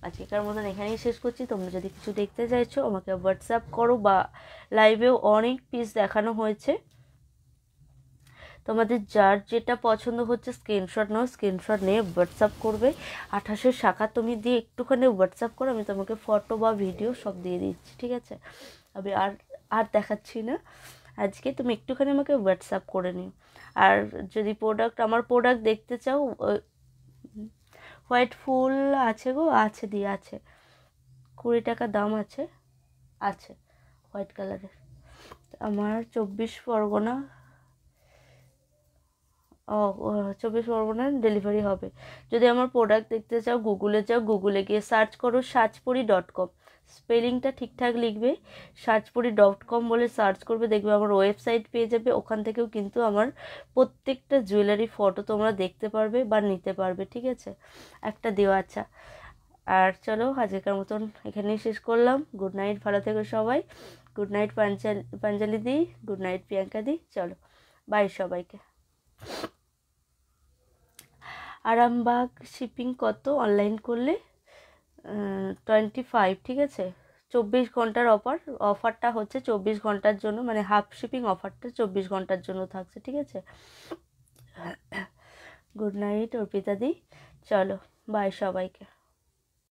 আজকেকার মতন এখানেই শেষ করছি। তোমরা যদি কিছু দেখতে চাইছো আমাকে হোয়াটসঅ্যাপ করো, বা লাইভেও অনেক পিস দেখানো হয়েছে। তোমাদের যার যেটা পছন্দ হচ্ছে স্ক্রিনশট নাও, স্ক্রিনশট নিয়ে হোয়াটসঅ্যাপ করবে। 28 শাখা তুমি দিয়ে একটুখানি হোয়াটসঅ্যাপ করো, আমি তোমাকে ফটো বা ভিডিও সব দিয়ে দিচ্ছি, ঠিক আছে। আমি আর দেখাচ্ছি না আজকে, তুমি একটুখানি আমাকে হোয়াটসঅ্যাপ করে নিও। আর যদি আমার প্রোডাক্ট দেখতে চাও, হোয়াইট ফুল আছে গো, আছে, দিয়ে আছে, 20 টাকা দাম আছে হোয়াইট কালারের। আমার 24 পরগনা, 24 পরগনায় ডেলিভারি হবে। যদি আমার প্রোডাক্ট দেখতে চাও, গুগলে যাও, গুগলে গিয়ে সার্চ করো সাজপুরি.com, স্পেলিংটা ঠিকঠাক লিখবে। সাজপুরি.com বলে সার্চ করবে, দেখবে আমার ওয়েবসাইট পেয়ে যাবে। ওখান থেকেও কিন্তু আমার প্রত্যেকটা জুয়েলারি ফটো তোমরা দেখতে পারবে বা নিতে পারবে, ঠিক আছে। একটা দেওয়া। আচ্ছা, আর চলো আজকের মতন এখানেই শেষ করলাম। গুড নাইট, ভালো থেকো সবাই। গুড নাইট পাঞ্জালি দি, গুড নাইট প্রিয়াঙ্কা দি। চলো বাই সবাইকে। আরামবাগ শিপিং কত অনলাইন করলে? 25, ঠিক আছে। 24 ঘন্টার অফারটা হচ্ছে 24 ঘন্টার জন্য, মানে হাফ শিপিং অফারটা 24 ঘন্টার জন্য থাকছে, ঠিক আছে। গুড নাইট অর্পিতা দি, চলো বাই সবাইকে।